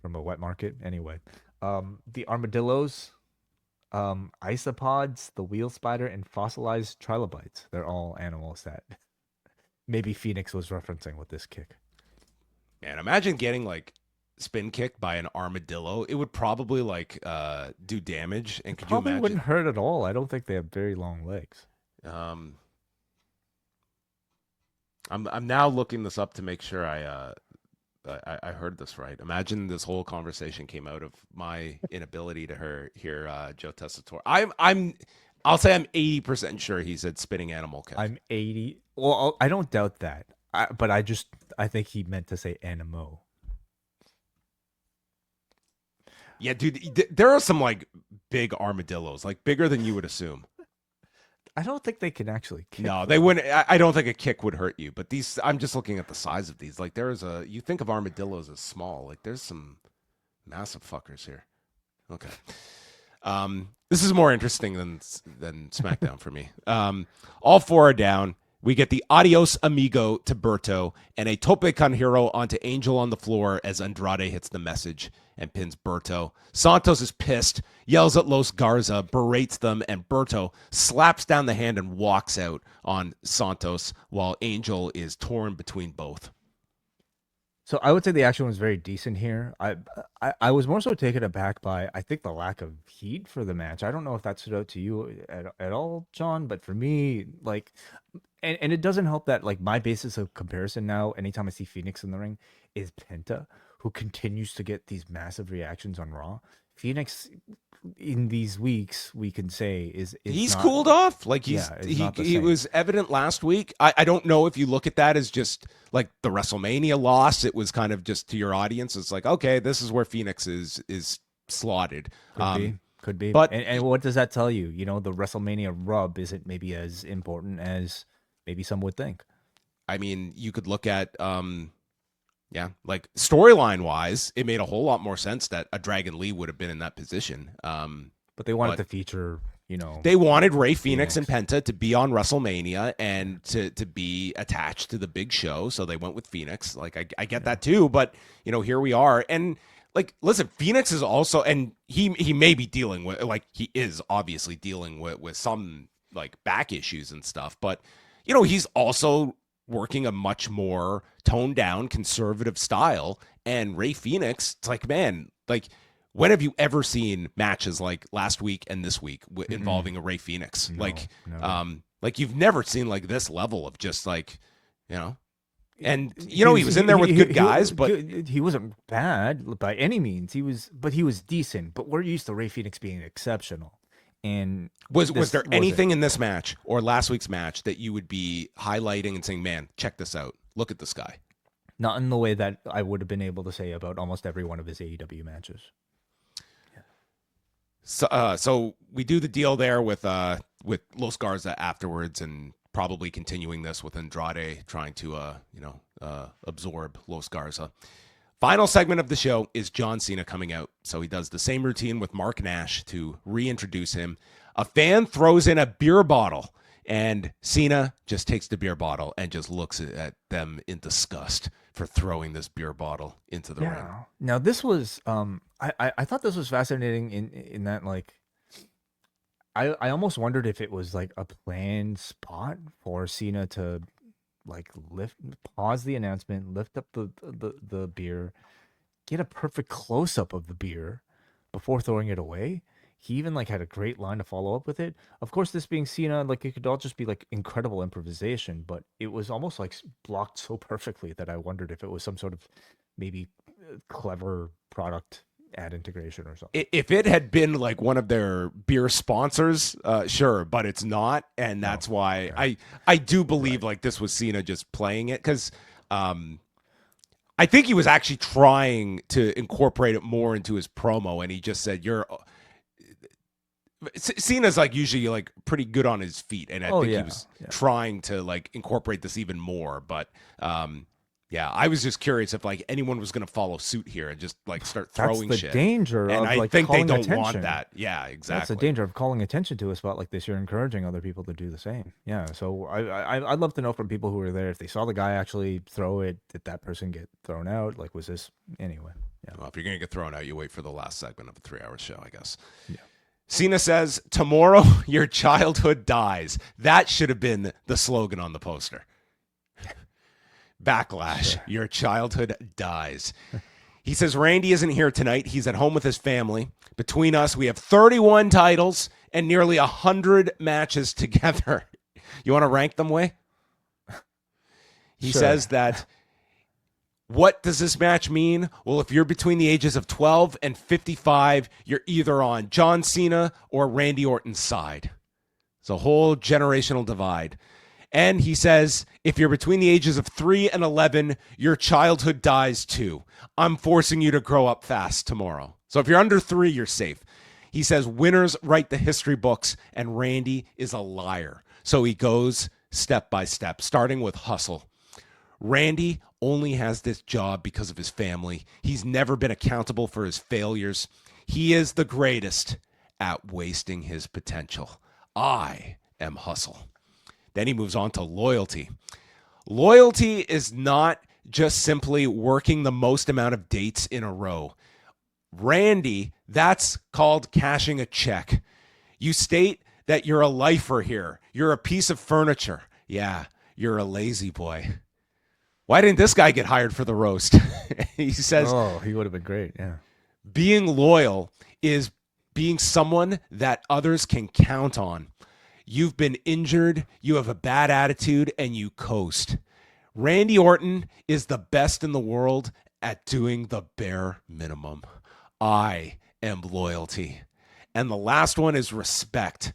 from a wet market. Anyway. The armadillos, isopods, the wheel spider, and fossilized trilobites. They're all animals that maybe Fenix was referencing with this kick. Man, imagine getting spin kicked by an armadillo. It would probably do damage. And could you imagine? It wouldn't hurt at all. I don't think they have very long legs. I'm now looking this up to make sure I heard this right. Imagine this whole conversation came out of my inability to hear Joe Tessitore. I'll say I'm 80% sure he said spinning animal kick. I'm 80. Well, I don't doubt that. But I think he meant to say animo. Yeah, dude, there are some big armadillos, bigger than you would assume. I don't think they can actually kick. No, they wouldn't. I don't think a kick would hurt you. But these, I'm just looking at the size of these. You think of armadillos as small. There's some massive fuckers here. Okay. This is more interesting than SmackDown for me. All four are down. We get the adios amigo to Berto and a tope con hero onto Angel on the floor as Andrade hits the message and pins Berto. Santos is pissed, yells at Los Garza, berates them, and Berto slaps down the hand and walks out on Santos while Angel is torn between both. So I would say the action was very decent here. I was more so taken aback by, I think, the lack of heat for the match. I don't know if that stood out to you at all, John, but for me, like, and it doesn't help that, like, my basis of comparison now, anytime I see Fenix in the ring, is Penta, who continues to get these massive reactions on Raw. Fenix, in these weeks, we can say is he's not, cooled off. Like he was evident last week. I don't know if you look at that as just like the WrestleMania loss. It was kind of just to your audience. It's like, okay, this is where Fenix is slotted. Could be. But and what does that tell you? You know, the WrestleMania rub isn't maybe as important as maybe some would think. I mean, you could look at yeah, like storyline wise, it made a whole lot more sense that a Dragon Lee would have been in that position. But they wanted to feature, you know, they wanted Rey Fenix and Penta to be on WrestleMania and to be attached to the big show. So they went with Fenix. Like, I get that too, but you know, here we are. And like, listen, Fenix is also, and he may be dealing with, like, he is obviously dealing with some like back issues and stuff, but you know, he's also working a much more toned down conservative style. And Rey Fenix, it's like, man, like, when have you ever seen matches like last week and this week involving a Rey Fenix? No, like you've never seen like this level of just like, you know, and you know, he was in there with good guys, but he wasn't bad by any means. He was decent, but we're used to Rey Fenix being exceptional. And was there anything in this match or last week's match that you would be highlighting and saying, man, check this out, look at this guy? Not in the way that I would have been able to say about almost every one of his AEW matches. So we do the deal there with Los Garza afterwards, and probably continuing this with Andrade trying to absorb Los Garza. Final segment of the show is John Cena coming out. So he does the same routine with Mark Nash to reintroduce him. A fan throws in a beer bottle, and Cena just takes the beer bottle and just looks at them in disgust for throwing this beer bottle into the ring. Now this was I thought this was fascinating in that, like, I almost wondered if it was like a planned spot for Cena to like pause the announcement, lift up the beer, get a perfect close up of the beer before throwing it away. He even like had a great line to follow up with it. Of course, this being Cena, like, it could all just be like incredible improvisation, but it was almost like blocked so perfectly that I wondered if it was some sort of maybe clever product ad integration or something. If it had been like one of their beer sponsors, sure, but it's not, and that's why I do believe like this was Cena just playing it, because I think he was actually trying to incorporate it more into his promo, and he just said, Cena's like usually like pretty good on his feet, and I think he was trying to like incorporate this even more, but yeah, I was just curious if like anyone was going to follow suit here and just like start throwing shit. That's the danger and of, I like, think they don't attention. want that. Yeah, exactly. That's the danger of calling attention to a spot like this. You're encouraging other people to do the same. Yeah, so I'd love to know from people who were there if they saw the guy actually throw it. Did that person get thrown out? Like, was this anyway? Yeah. Well, if you're going to get thrown out, you wait for the last segment of a 3-hour show, I guess. Yeah. Cena says, "Tomorrow your childhood dies." That should have been the slogan on the poster. Backlash, sure. Your childhood dies. He says Randy isn't here tonight. He's at home with his family. Between us, we have 31 titles and nearly 100 matches together. You want to rank them, Way? He says that, what does this match mean? Well, if you're between the ages of 12 and 55, you're either on John Cena or Randy Orton's side. It's a whole generational divide. And he says, if you're between the ages of 3 and 11, your childhood dies too. I'm forcing you to grow up fast tomorrow. So if you're under 3, you're safe. He says, winners write the history books, and Randy is a liar. So he goes step by step, starting with hustle. Randy only has this job because of his family. He's never been accountable for his failures. He is the greatest at wasting his potential. I am hustle. Then he moves on to loyalty. Loyalty is not just simply working the most amount of dates in a row. Randy, that's called cashing a check. You state that you're a lifer here. You're a piece of furniture. Yeah, you're a lazy boy. Why didn't this guy get hired for the roast? He says, oh, he would have been great. Yeah. Being loyal is being someone that others can count on. You've been injured, you have a bad attitude, and you coast. Randy Orton is the best in the world at doing the bare minimum. I am loyalty. And the last one is respect.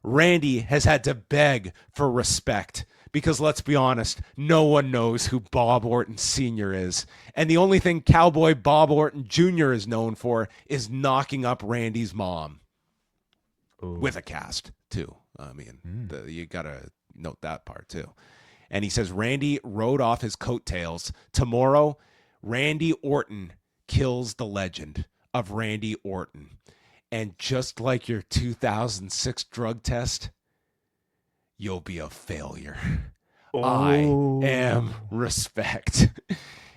Randy has had to beg for respect because, let's be honest, no one knows who Bob Orton Sr. is. And the only thing Cowboy Bob Orton Jr. is known for is knocking up Randy's mom. Ooh. With a cast, too. I mean, you got to note that part, too. And he says Randy rode off his coattails. Tomorrow, Randy Orton kills the legend of Randy Orton. And just like your 2006 drug test, you'll be a failure. Oh. I am respect.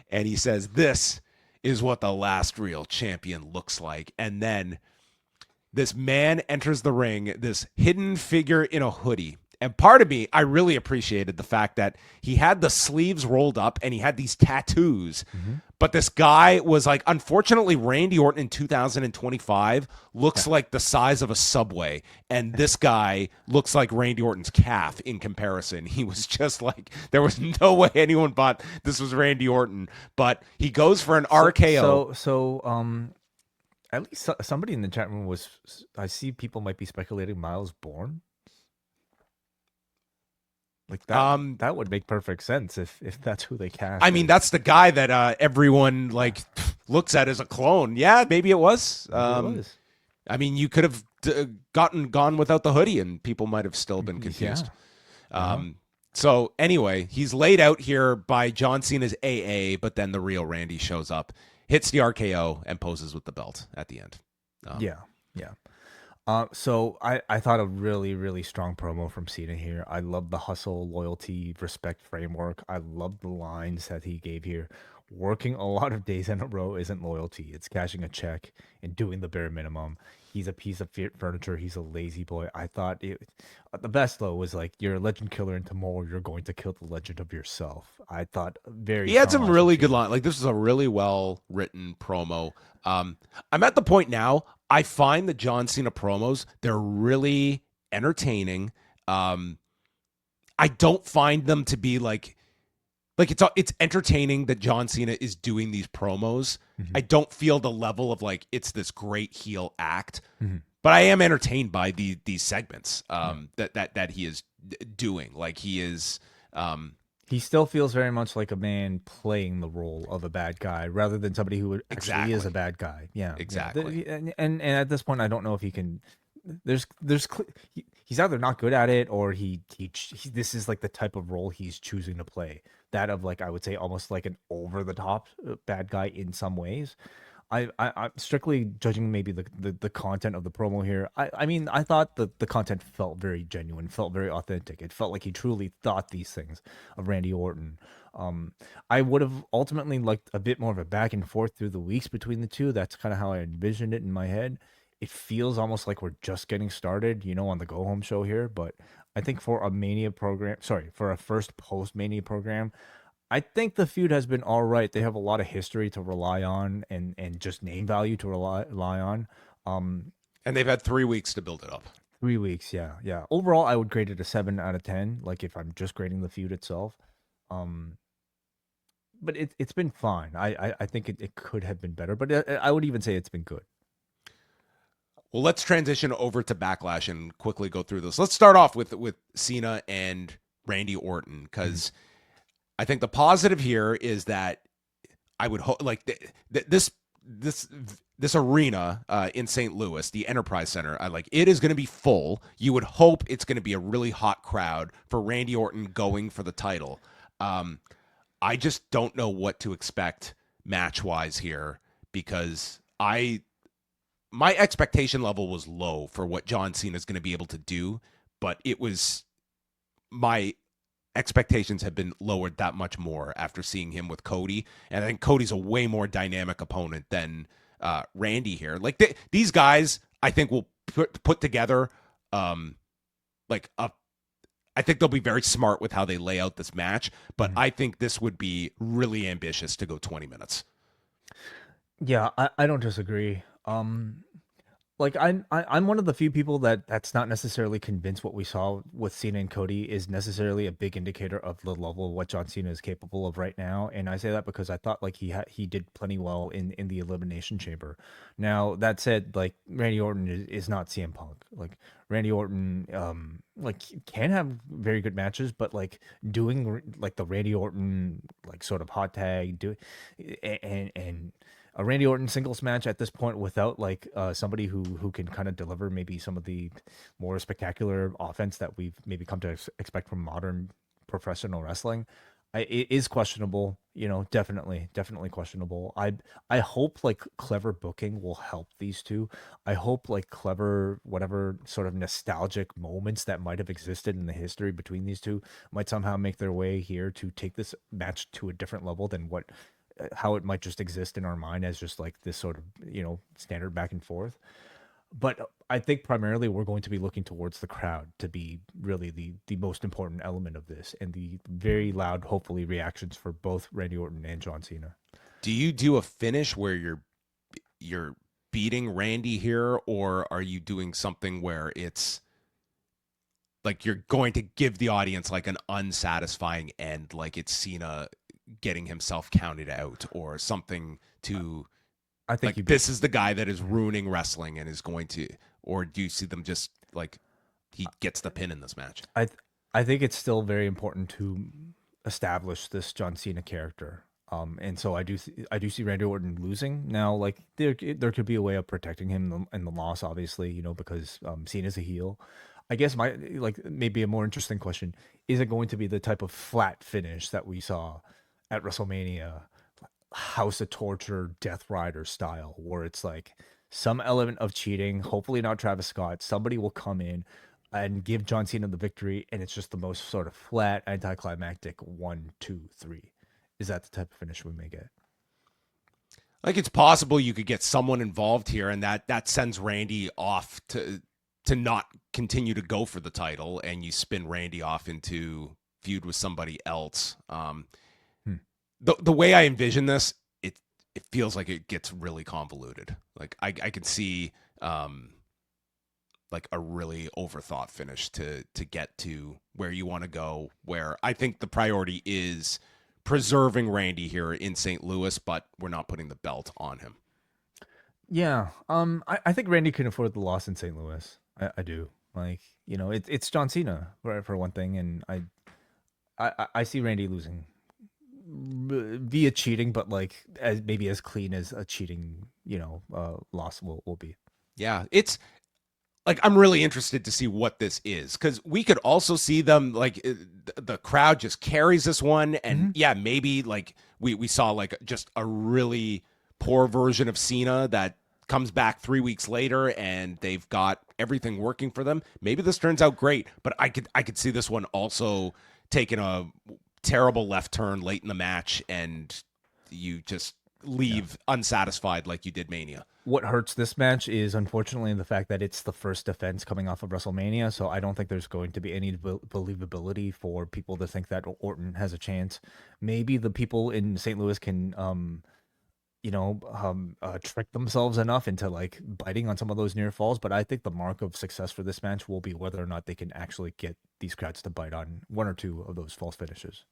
And he says, this is what the last real champion looks like. And then this man enters the ring, this hidden figure in a hoodie. And part of me, I really appreciated the fact that he had the sleeves rolled up and he had these tattoos. Mm-hmm. But this guy was like, unfortunately, Randy Orton in 2025 looks like the size of a Subway. And this guy looks like Randy Orton's calf in comparison. He was just like, there was no way anyone thought this was Randy Orton. But he goes for an RKO. So, at least somebody in the chat room I see people might be speculating Miles Bourne. Like that, that would make perfect sense if that's who they cast. I mean, that's the guy that everyone like looks at as a clone. Yeah, maybe it was. It was. I mean, you could have gone without the hoodie, and people might have still been confused. Yeah. So anyway, he's laid out here by John Cena's AA, but then the real Randy shows up, hits the RKO, and poses with the belt at the end. Yeah. So I thought a really, really strong promo from Cena here. I love the hustle, loyalty, respect framework. I love the lines that he gave here. Working a lot of days in a row isn't loyalty. It's cashing a check and doing the bare minimum. He's a piece of furniture. He's a lazy boy. I thought the best, though, was like, you're a legend killer, and tomorrow you're going to kill the legend of yourself. I thought He had some really good lines. Like, this is a really well-written promo. I'm at the point now, I find the John Cena promos, they're really entertaining. I don't find them to be like it's entertaining that John Cena is doing these promos. Mm-hmm. I don't feel the level of like it's this great heel act, but I am entertained by these segments that he is doing. Like he is. He still feels very much like a man playing the role of a bad guy rather than somebody who actually is a bad guy. Yeah, exactly. Yeah. And at this point, I don't know if he can. He's either not good at it or he this is like the type of role he's choosing to play. That of like, I would say almost like an over the top bad guy in some ways. I'm strictly judging maybe the content of the promo here. I mean, I thought the content felt very genuine, felt very authentic. It felt like he truly thought these things of Randy Orton. I would have ultimately liked a bit more of a back and forth through the weeks between the two. That's kind of how I envisioned it in my head. It feels almost like we're just getting started, on the Go Home show here. But I think for a first post-Mania program, I think the feud has been all right. They have a lot of history to rely on and just name value to rely on. And they've had 3 weeks to build it up. 3 weeks, yeah. Overall, I would grade it a 7 out of 10, like if I'm just grading the feud itself. But it's been fine. I think it could have been better, but I would even say it's been good. Well, let's transition over to Backlash and quickly go through this. Let's start off with Cena and Randy Orton, because I think the positive here is that I would hope like this arena in St. Louis, the Enterprise Center, it is going to be full. You would hope it's going to be a really hot crowd for Randy Orton going for the title. I just don't know what to expect match-wise here, because my expectation level was low for what John Cena is going to be able to do, but it was my expectations have been lowered that much more after seeing him with Cody. And I think Cody's a way more dynamic opponent than Randy here. Like these guys, I think will put together I think they'll be very smart with how they lay out this match, but I think this would be really ambitious to go 20 minutes. Yeah, I don't disagree. Like I'm one of the few people that's not necessarily convinced what we saw with Cena and Cody is necessarily a big indicator of the level of what John Cena is capable of right now. And I say that because I thought like he did plenty well in the Elimination Chamber. Now that said, like Randy Orton is not CM Punk. Like Randy Orton, like can have very good matches, but like doing like the Randy Orton like sort of hot tag and a Randy Orton singles match at this point without like somebody who can kind of deliver maybe some of the more spectacular offense that we've maybe come to expect from modern professional wrestling, it is questionable. You know, definitely questionable. I hope like clever booking will help these two. I hope like clever whatever sort of nostalgic moments that might have existed in the history between these two might somehow make their way here to take this match to a different level than how it might just exist in our mind as just like this sort of, you know, standard back and forth. But I think primarily we're going to be looking towards the crowd to be really the most important element of this, and the very loud, hopefully, reactions for both Randy Orton and John Cena. Do you do a finish where you're beating Randy here, or are you doing something where it's like you're going to give the audience like an unsatisfying end, like it's Cena getting himself counted out or something to I think like this is the guy that is ruining wrestling and is going to, or do you see them just like he gets the pin in this match? I think it's still very important to establish this John Cena character. And so I do see Randy Orton losing now. Like there could be a way of protecting him in the loss, obviously, you know, because Cena's a heel. I guess maybe a more interesting question is it going to be the type of flat finish that we saw at WrestleMania, House of Torture, Death Rider style, where it's like some element of cheating, hopefully not Travis Scott. Somebody will come in and give John Cena the victory, and it's just the most sort of flat, anticlimactic 1, 2, 3. Is that the type of finish we may get? Like it's possible you could get someone involved here, and that sends Randy off to not continue to go for the title, and you spin Randy off into feud with somebody else. The way I envision this, it feels like it gets really convoluted. Like I can see like a really overthought finish to get to where you want to go, where I think the priority is preserving Randy here in St. Louis, but we're not putting the belt on him. Yeah. I think Randy can afford the loss in St. Louis. I do. Like, you know, it's John Cena for one thing, and I see Randy losing via cheating, but like maybe as clean as a cheating, you know, loss will be. Yeah, it's like I'm really interested to see what this is, because we could also see them like the crowd just carries this one, and yeah, maybe like we saw like just a really poor version of Cena that comes back 3 weeks later and they've got everything working for them. Maybe this turns out great, but I could see this one also taking a terrible left turn late in the match and you just leave unsatisfied like you did Mania. What hurts this match is unfortunately the fact that it's the first defense coming off of WrestleMania, so I don't think there's going to be any believability for people to think that Orton has a chance. Maybe the people in St. Louis can trick themselves enough into like biting on some of those near falls, but I think the mark of success for this match will be whether or not they can actually get these crowds to bite on one or two of those false finishes.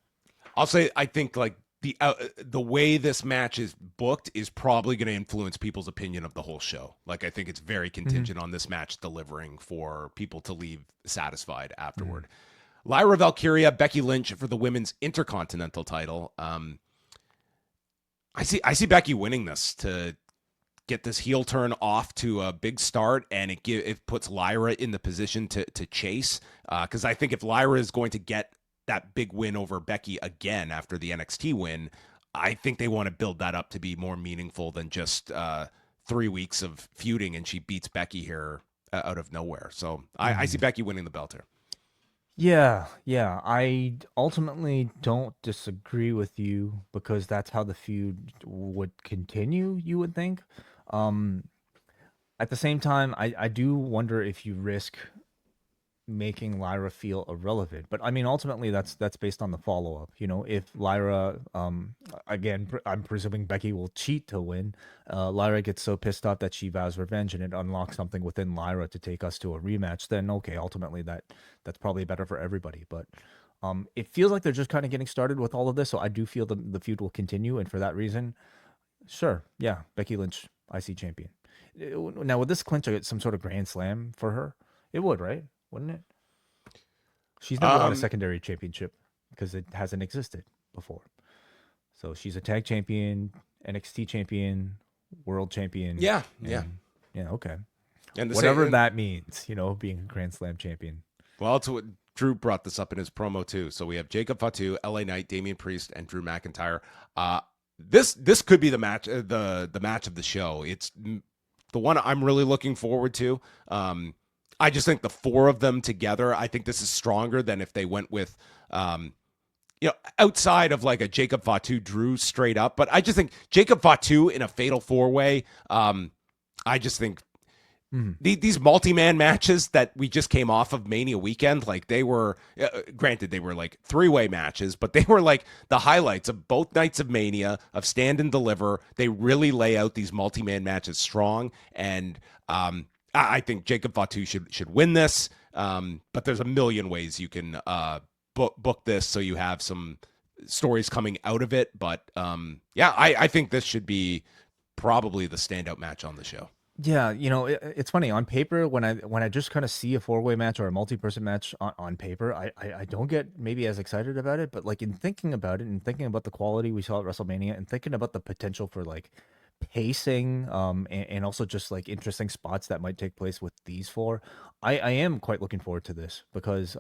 I'll say I think like the way this match is booked is probably going to influence people's opinion of the whole show. Like I think it's very contingent on this match delivering for people to leave satisfied afterward. Lyra Valkyria, Becky Lynch for the women's Intercontinental title. I see Becky winning this to get this heel turn off to a big start, and it puts Lyra in the position to chase. Because I think if Lyra is going to get that big win over Becky again after the NXT win, I think they want to build that up to be more meaningful than just 3 weeks of feuding and she beats Becky here out of nowhere. So I see Becky winning the belt here. Yeah. I ultimately don't disagree with you because that's how the feud would continue, you would think. Um, at the same time, I do wonder if you risk making Lyra feel irrelevant. But I mean, ultimately, that's based on the follow up. You know, if Lyra, again, I'm presuming Becky will cheat to win. Lyra gets so pissed off that she vows revenge, and it unlocks something within Lyra to take us to a rematch. Then okay, ultimately that's probably better for everybody. But it feels like they're just kind of getting started with all of this, so I do feel the feud will continue, and for that reason, sure, yeah, Becky Lynch, IC champion. Now, would this clinch some sort of grand slam for her? It would, right? Wouldn't it? She's never won a secondary championship because it hasn't existed before. So she's a tag champion, NXT champion, world champion. Yeah. Yeah, okay. And whatever that means, being a Grand Slam champion. Well, it's what Drew brought this up in his promo too. So we have Jacob Fatu, LA Knight, Damian Priest, and Drew McIntyre. This could be the match, the match of the show. It's the one I'm really looking forward to. I just think the four of them together, I think this is stronger than if they went with, outside of like a Jacob Fatu Drew straight up. But I just think Jacob Fatu in a fatal four-way, I just think these multi-man matches that we just came off of Mania weekend, like they were, granted they were like three-way matches, but they were like the highlights of both nights of Mania, of Stand and Deliver. They really lay out these multi-man matches strong, and I think Jacob Fatu should win this, but there's a million ways you can book this so you have some stories coming out of it. But I think this should be probably the standout match on the show. Yeah, it's funny on paper when I just kind of see a four-way match or a multi-person match on paper, I don't get maybe as excited about it, but like in thinking about it and thinking about the quality we saw at WrestleMania and thinking about the potential for like pacing and also just like interesting spots that might take place with these four, I am quite looking forward to this because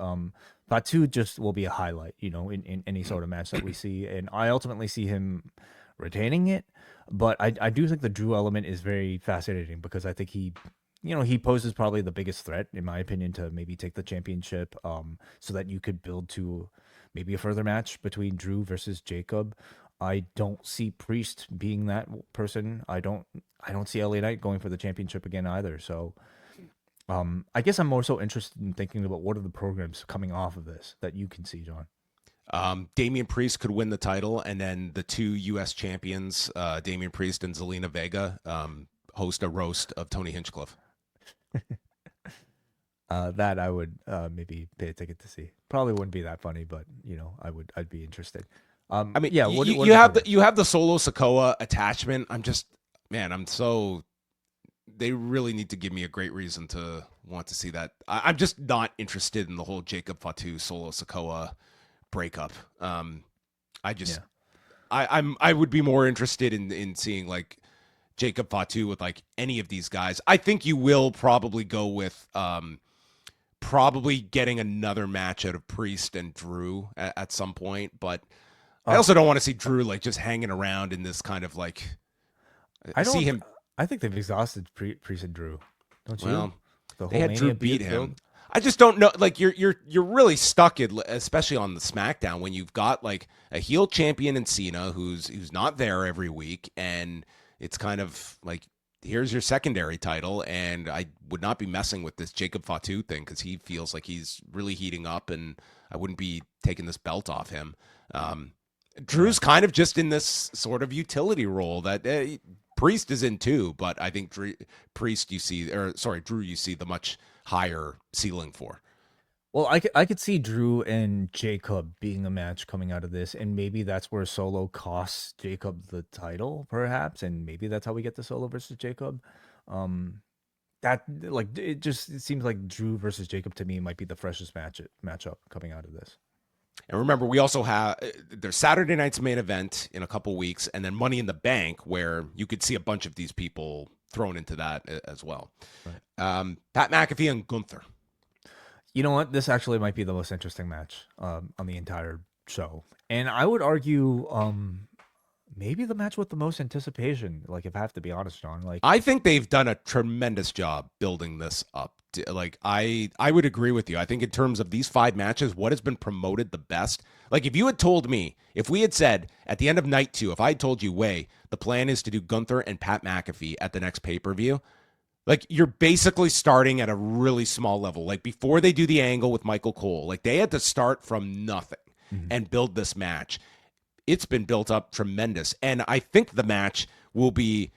Fatu just will be a highlight, in any sort of match that we see, and I ultimately see him retaining it. But I do think the Drew element is very fascinating because I think he poses probably the biggest threat, in my opinion, to maybe take the championship so that you could build to maybe a further match between Drew versus Jacob. I don't see Priest being that person. I don't see LA Knight going for the championship again either. So I guess I'm more so interested in thinking about what are the programs coming off of this that you can see, John. Damian Priest could win the title, and then the two U.S. champions, Damian Priest and Zelina Vega, host a roast of Tony Hinchcliffe. That I would maybe pay a ticket to see. Probably wouldn't be that funny, but I'd be interested. I mean, yeah. You have the Solo Sikoa attachment. They really need to give me a great reason to want to see that. I'm just not interested in the whole Jacob Fatu Solo Sikoa breakup. I would be more interested in seeing like Jacob Fatu with like any of these guys. I think you will probably go with probably getting another match out of Priest and Drew at some point, but I also don't want to see Drew like just hanging around in this kind of like. I think they've exhausted Priest and Drew. Don't you? Well, they had Drew beat him. I just don't know. Like you're really stuck in, especially on the SmackDown, when you've got like a heel champion in Cena who's not there every week, and it's kind of like here's your secondary title, and I would not be messing with this Jacob Fatu thing because he feels like he's really heating up, and I wouldn't be taking this belt off him. Drew's kind of just in this sort of utility role that Priest is in too, but I think Drew you see the much higher ceiling for. Well, I could see Drew and Jacob being a match coming out of this, and maybe that's where Solo costs Jacob the title, perhaps, and maybe that's how we get the Solo versus Jacob. It seems like Drew versus Jacob to me might be the freshest matchup coming out of this. And remember, we also have there's Saturday night's main event in a couple weeks, and then Money in the Bank, where you could see a bunch of these people thrown into that as well. Right. Pat McAfee and Gunther. You know what? This actually might be the most interesting match on the entire show, and I would argue maybe the match with the most anticipation. Like, if I have to be honest, John, like, I think they've done a tremendous job building this up. Like I would agree with you. I think in terms of these 5 matches, what has been promoted the best? Like if you had told me, if we had said at the end of night 2, if I had told you, Way, the plan is to do Gunther and Pat McAfee at the next pay-per-view, like you're basically starting at a really small level. Like before they do the angle with Michael Cole, like they had to start from nothing and build this match. It's been built up tremendous. And I think the match will be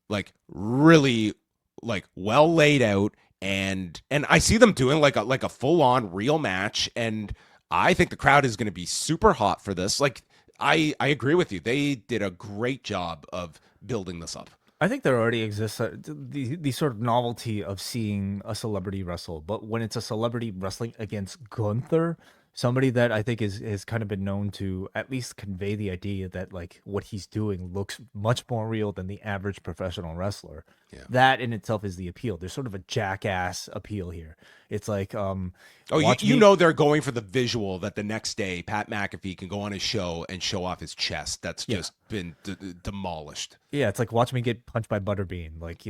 like really like well laid out, and I see them doing like a full on real match, and I think the crowd is going to be super hot for this. Like I agree with you. They did a great job of building this up. I think there already exists the sort of novelty of seeing a celebrity wrestle, but when it's a celebrity wrestling against Gunther, somebody that I think is kind of been known to at least convey the idea that like what he's doing looks much more real than the average professional wrestler. Yeah. That in itself is the appeal. There's sort of a jackass appeal here. It's like you know they're going for the visual that the next day Pat McAfee can go on his show and show off his chest that's just been demolished. Yeah, it's like watch me get punched by Butterbean, like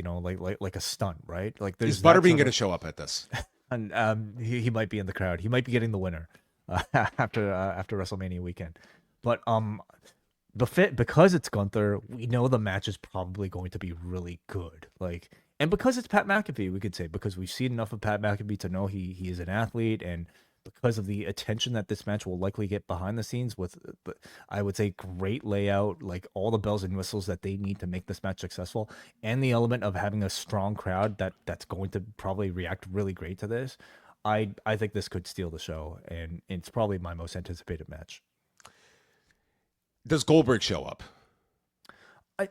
like a stunt, right? Like there's Is Butterbean going to show up at this? And he might be in the crowd. He might be getting the winner after WrestleMania weekend. But because it's Gunther, we know the match is probably going to be really good. Like, and because it's Pat McAfee, we could say, because we've seen enough of Pat McAfee to know he is an athlete, and because of the attention that this match will likely get behind the scenes with, I would say, great layout, like all the bells and whistles that they need to make this match successful, and the element of having a strong crowd that's going to probably react really great to this. I think this could steal the show, and it's probably my most anticipated match. Does Goldberg show up? I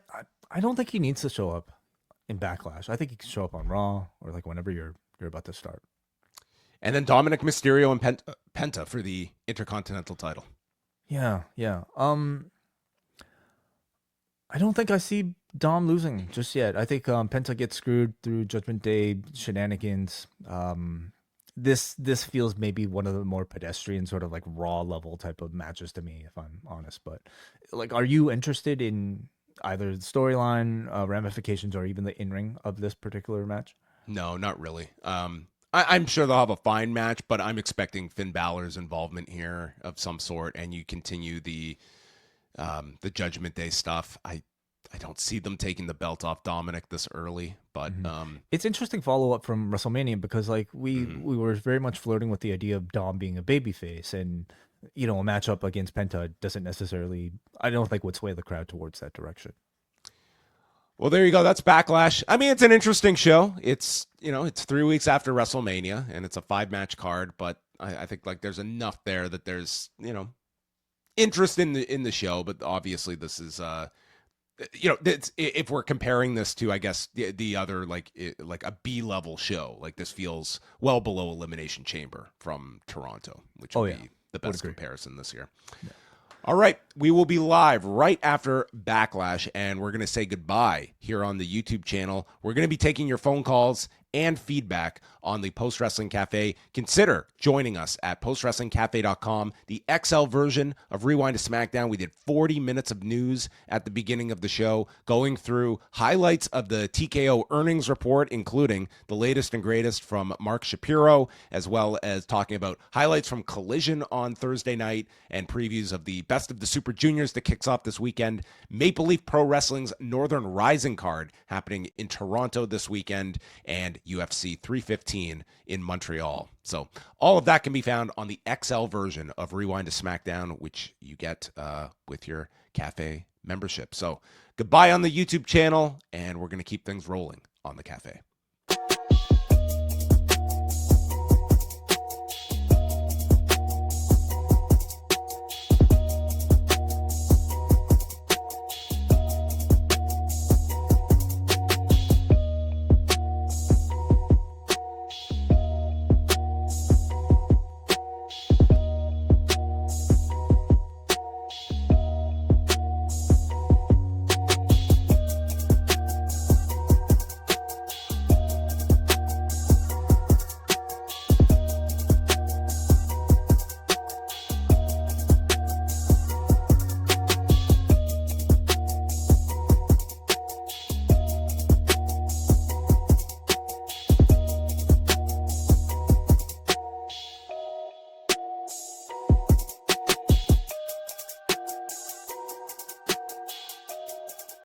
don't think he needs to show up in Backlash. I think he can show up on Raw or like whenever you're about to start. And then Dominic Mysterio and Penta for the Intercontinental title. Yeah. I don't think I see Dom losing just yet. I think Penta gets screwed through Judgment Day shenanigans. This feels maybe one of the more pedestrian sort of like Raw level type of matches to me, if I'm honest. But like, are you interested in either the storyline, ramifications, or even the in-ring of this particular match? No, not really. I'm sure they'll have a fine match, but I'm expecting Finn Balor's involvement here of some sort, and you continue the Judgment Day stuff. I don't see them taking the belt off Dominic this early, but it's interesting follow up from WrestleMania because like we were very much flirting with the idea of Dom being a babyface, and a matchup against Penta doesn't necessarily, I don't think, would sway the crowd towards that direction. Well, there you go. That's Backlash. I mean, it's an interesting show. It's it's 3 weeks after WrestleMania, and it's a 5-match card, but I think like there's enough there that there's interest in the show. But obviously, this is if we're comparing this to, I guess, the other like a B-level show, like this feels well below Elimination Chamber from Toronto, which would be the best comparison this year. Yeah. All right, we will be live right after Backlash, and we're going to say goodbye here on the YouTube channel. We're going to be taking your phone calls and feedback on the Post Wrestling Cafe. Consider joining us at postwrestlingcafe.com, the XL version of Rewind to SmackDown. We did 40 minutes of news at the beginning of the show, going through highlights of the TKO earnings report, including the latest and greatest from Mark Shapiro, as well as talking about highlights from Collision on Thursday night and previews of the Best of the Super Juniors that kicks off this weekend, Maple Leaf Pro Wrestling's Northern Rising card happening in Toronto this weekend, and UFC 315 in Montreal. So all of that can be found on the XL version of Rewind to SmackDown, which you get with your Cafe membership. So goodbye on the YouTube channel, and we're going to keep things rolling on the Cafe.